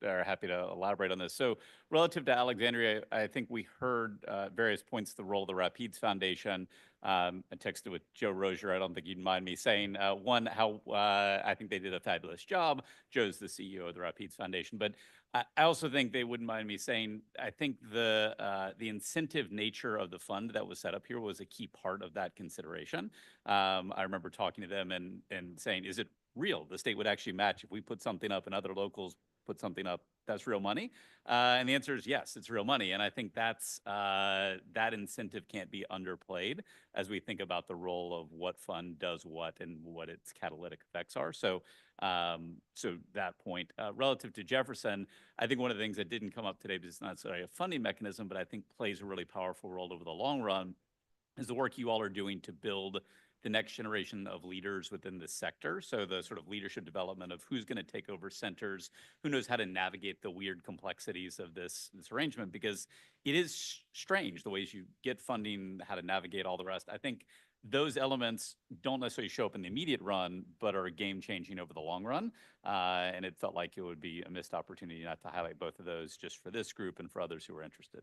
happy to elaborate on this. So relative to Alexandria, I think we heard various points of the role of the Rapides Foundation. I texted with Joe Rozier, I don't think you'd mind me saying, one, how I think they did a fabulous job. Joe's the CEO of the Rapides Foundation, but I also think they wouldn't mind me saying, I think the incentive nature of the fund that was set up here was a key part of that consideration. I remember talking to them and saying, is it real? The state would actually match if we put something up and other locals put something up, that's real money? And the answer is yes, it's real money. And I think that incentive can't be underplayed as we think about the role of what fund does what and what its catalytic effects are. So that point. Relative to Jefferson, I think one of the things that didn't come up today, because it's not necessarily a funding mechanism, but I think plays a really powerful role over the long run, is the work you all are doing to build the next generation of leaders within the sector. So the sort of leadership development of who's going to take over centers, who knows how to navigate the weird complexities of this arrangement, because it is strange the ways you get funding, how to navigate all the rest. I think those elements don't necessarily show up in the immediate run, but are game changing over the long run. And it felt like it would be a missed opportunity not to highlight both of those just for this group and for others who are interested.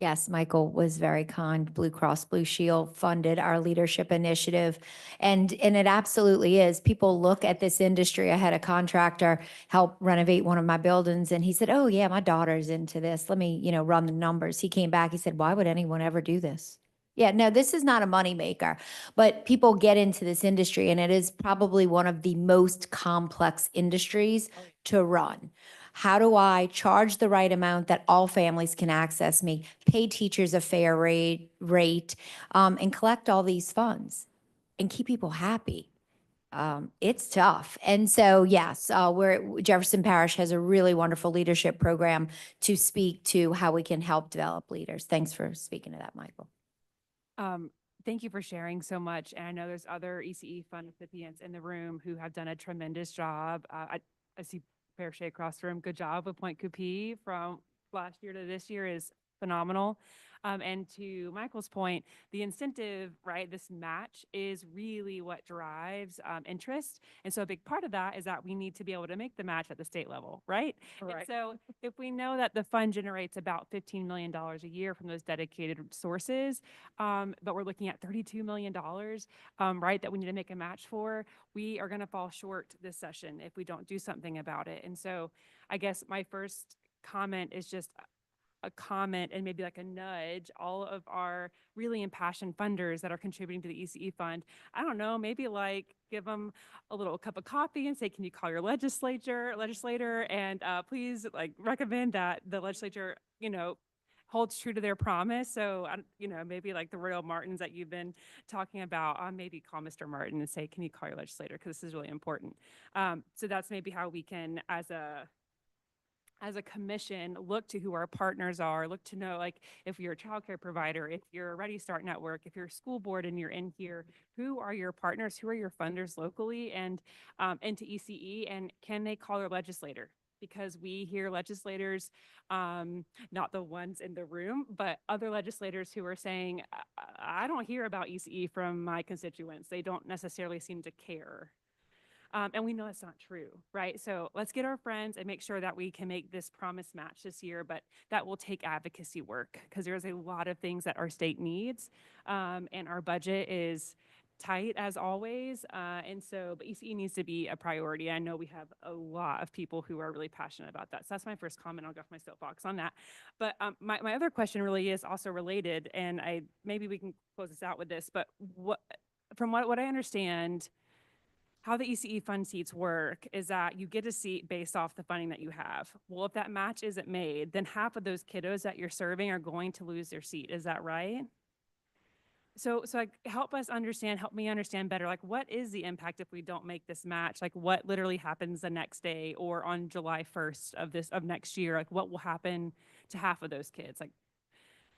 Yes, Michael was very kind. Blue Cross Blue Shield funded our leadership initiative. And it absolutely is. People look at this industry. I had a contractor help renovate one of my buildings and he said, "Oh yeah, my daughter's into this. Let me, run the numbers." He came back, he said, "Why would anyone ever do this?" Yeah, no, this is not a moneymaker, but people get into this industry and it is probably one of the most complex industries to run. How do I charge the right amount that all families can access me, pay teachers a fair rate, and collect all these funds and keep people happy? It's tough. And so, yes, Jefferson Parish has a really wonderful leadership program to speak to how we can help develop leaders. Thanks for speaking to that, Michael. Thank you for sharing so much. And I know there's other ECE fund recipients in the room who have done a tremendous job. I see Pear Shea across the room. Good job with Point Coupee from last year to this year is phenomenal. And to Michael's point, the incentive, right, this match is really what drives interest. And so a big part of that is that we need to be able to make the match at the state level, right? And so if we know that the fund generates about $15 million a year from those dedicated sources, but we're looking at $32 million, right, that we need to make a match for, we are going to fall short this session if we don't do something about it. And so I guess my first comment is just a comment and maybe like a nudge, all of our really impassioned funders that are contributing to the ECE fund. I don't know, maybe like give them a little cup of coffee and say, can you call your legislator and please like recommend that the legislature, holds true to their promise. So, maybe like the Royal Martins that you've been talking about, maybe call Mr. Martin and say, can you call your legislator? Because this is really important. So that's maybe how we can, as a commission, look to who our partners are, look to know, like, if you're a childcare provider, if you're a Ready Start Network, if you're a school board and you're in here, who are your partners, who are your funders locally and to ECE, and can they call their legislator? Because we hear legislators, not the ones in the room, but other legislators who are saying, I don't hear about ECE from my constituents. They don't necessarily seem to care. And we know that's not true, right? So let's get our friends and make sure that we can make this promise match this year, but that will take advocacy work because there's a lot of things that our state needs, and our budget is tight as always. And so, but ECE needs to be a priority. I know we have a lot of people who are really passionate about that. So that's my first comment. I'll go off my soapbox on that. But my other question really is also related, and maybe we can close this out with this, but from what I understand, how the ECE fund seats work is that you get a seat based off the funding that you have. Well, if that match isn't made, then half of those kiddos that you're serving are going to lose their seat. Is that right? So like, help me understand better, like, what is the impact if we don't make this match? Like, what literally happens the next day or on July 1st of next year? Like, what will happen to half of those kids? Like,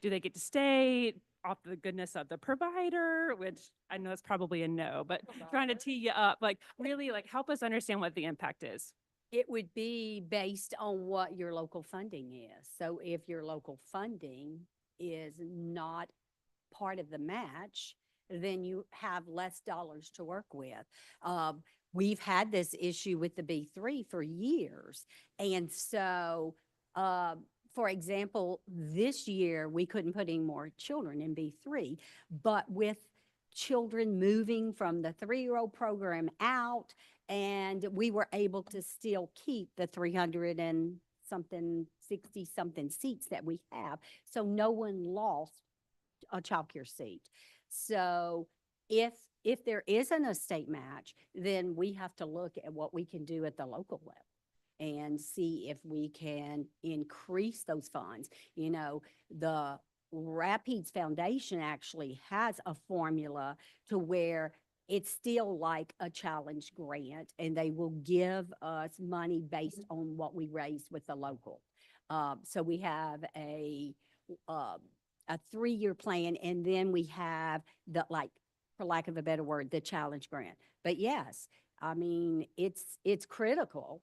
do they get to stay off the goodness of the provider, which I know it's probably a no, but trying to tee you up, like, really, like, help us understand what the impact is. It would be based on what your local funding is. So if your local funding is not part of the match, then you have less dollars to work with. We've had this issue with the B3 for years. And so, for example, this year, we couldn't put any more children in B3, but with children moving from the 3-year-old program out, and we were able to still keep the 300 and something, 60 something seats that we have. So no one lost a childcare seat. So if there isn't a state match, then we have to look at what we can do at the local level and see if we can increase those funds. The Rapides Foundation actually has a formula to where it's still like a challenge grant, and they will give us money based on what we raise with the local. So we have a 3-year plan, and then we have the, like, for lack of a better word, the challenge grant. But yes, I mean, it's critical.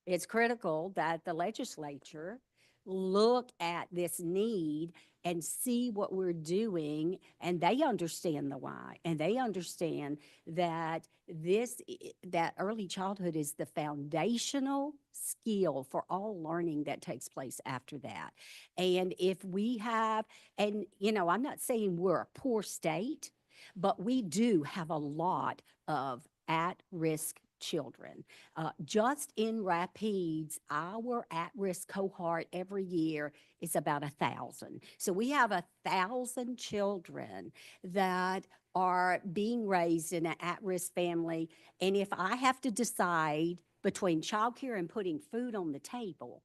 It's critical that the legislature look at this need and see what we're doing, and they understand the why, and they understand that that early childhood is the foundational skill for all learning that takes place after that. And if we have, and I'm not saying we're a poor state, but we do have a lot of at-risk children. Just in Rapides, our at-risk cohort every year is about 1,000. So we have 1,000 children that are being raised in an at-risk family. And if I have to decide between childcare and putting food on the table,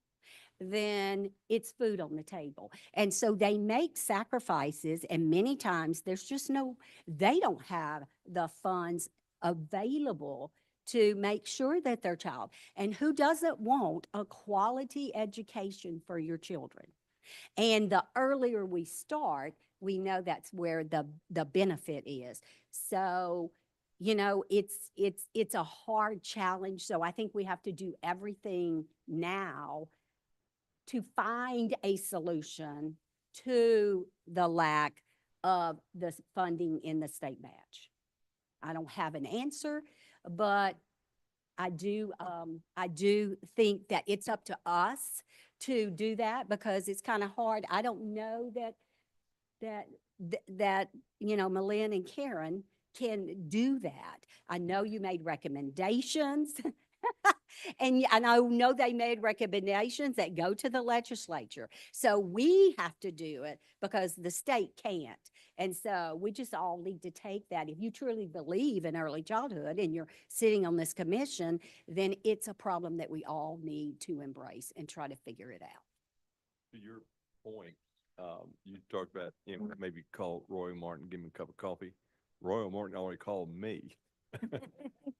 then it's food on the table. And so they make sacrifices, and many times they don't have the funds available to make sure that their child, and who doesn't want a quality education for your children? And the earlier we start, we know that's where the benefit is. So, it's a hard challenge. So I think we have to do everything now to find a solution to the lack of the funding in the state match. I don't have an answer, but I do think that it's up to us to do that, because it's kind of hard. I don't know that Malin and Karen can do that. I know you made recommendations. And I know they made recommendations that go to the legislature. So we have to do it because the state can't. And so we just all need to take that. If you truly believe in early childhood and you're sitting on this commission, then it's a problem that we all need to embrace and try to figure it out. To your point, you talked about, maybe call Roy Martin, give him a cup of coffee. Roy Martin already called me.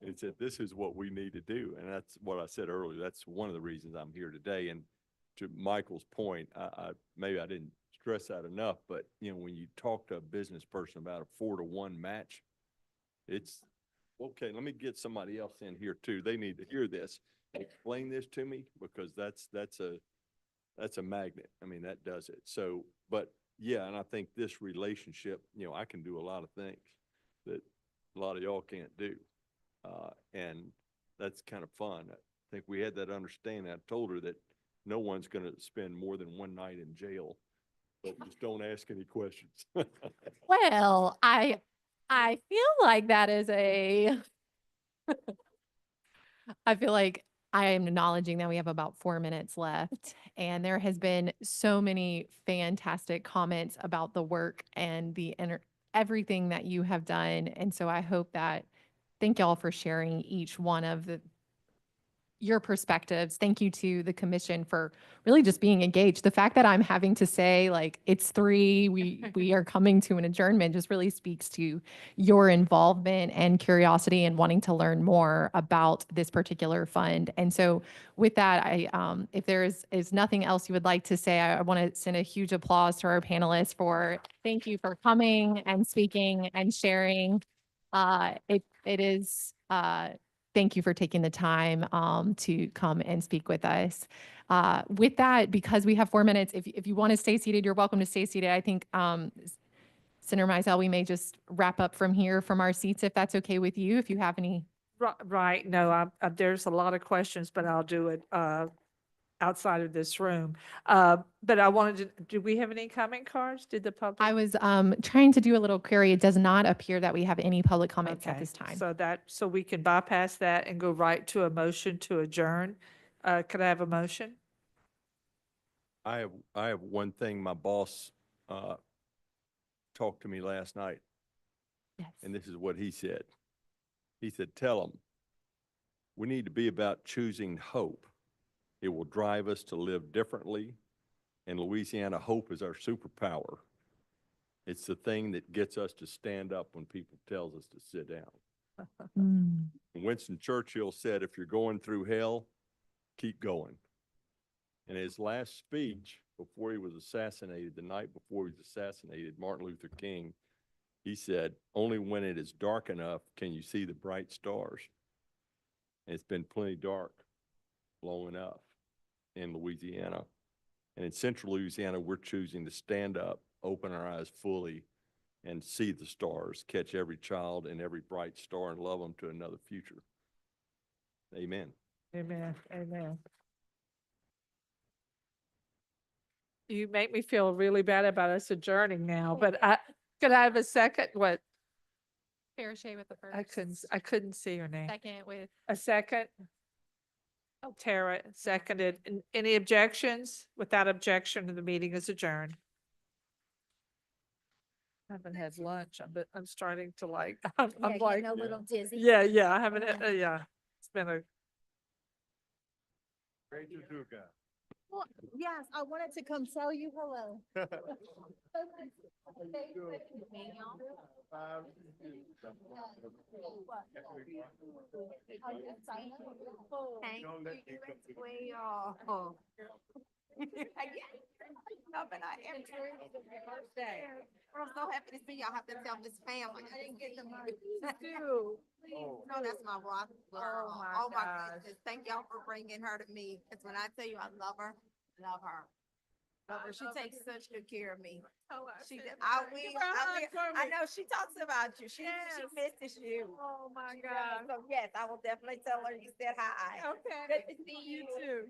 It said, this is what we need to do. And that's what I said earlier. That's one of the reasons I'm here today. And to Michael's point, maybe I didn't stress that enough, but when you talk to a business person about a 4-to-1 match, it's okay. Let me get somebody else in here too. They need to hear this. Explain this to me, because that's a magnet. I mean, that does it. So, but yeah, and I think this relationship, I can do a lot of things that a lot of y'all can't do. And that's kind of fun. I think we had that understanding. I told her that no one's going to spend more than one night in jail, but just don't ask any questions. Well, I feel like that is I feel like I am acknowledging that we have about 4 minutes left, and there has been so many fantastic comments about the work and everything that you have done. And so I hope that, thank y'all for sharing each one of your perspectives. Thank you to the commission for really just being engaged. The fact that I'm having to say, like, it's 3, we are coming to an adjournment, just really speaks to your involvement and curiosity and wanting to learn more about this particular fund. And so with that, if there is nothing else you would like to say, I want to send a huge applause to our panelists thank you for coming and speaking and sharing. It is, thank you for taking the time to come and speak with us. With that, because we have 4 minutes, if you want to stay seated, you're welcome to stay seated. I think, Senator Mizell, we may just wrap up from here from our seats, if that's okay with you, if you have any. Right. No, there's a lot of questions, but I'll do it outside of this room. But I wanted to, do we have any comment cards? Did the public? I was trying to do a little query. It does not appear that we have any public comments at this time. So we can bypass that and go right to a motion to adjourn. Could I have a motion? I have one thing. My boss talked to me last night. Yes. And this is what he said. He said, tell them we need to be about choosing hope. It will drive us to live differently. In Louisiana, hope is our superpower. It's the thing that gets us to stand up when people tells us to sit down. Winston Churchill said, if you're going through hell, keep going. In his last speech, before he was assassinated, the night before he was assassinated, Martin Luther King, he said, only when it is dark enough can you see the bright stars. And it's been plenty dark long enough in Louisiana. And in central Louisiana, we're choosing to stand up, open our eyes fully, and see the stars, catch every child and every bright star and love them to another future. Amen. Amen, amen. You make me feel really bad about us adjourning now, but could I have a second? What? Parashay with the first. I couldn't see your name. Second with. A second? Oh, Tara seconded. Any objections? Without objection, the meeting is adjourned. I haven't had lunch, but I'm starting to like, I'm like, a little dizzy. yeah, I haven't, yeah. It's been a, Well, yes, I wanted to come tell you hello. Thank you as well. But I am birthday. I'm so happy to see y'all. Have to tell this family. I didn't get the money. No, that's my rock girl. Oh my goodness. Thank y'all for bringing her to me. Because when I tell you I love her, love her. Love her. She takes such good care of me. She, I know she talks about you. She misses you. oh my So yes, I will definitely tell her you said hi. Okay. Good to see you too.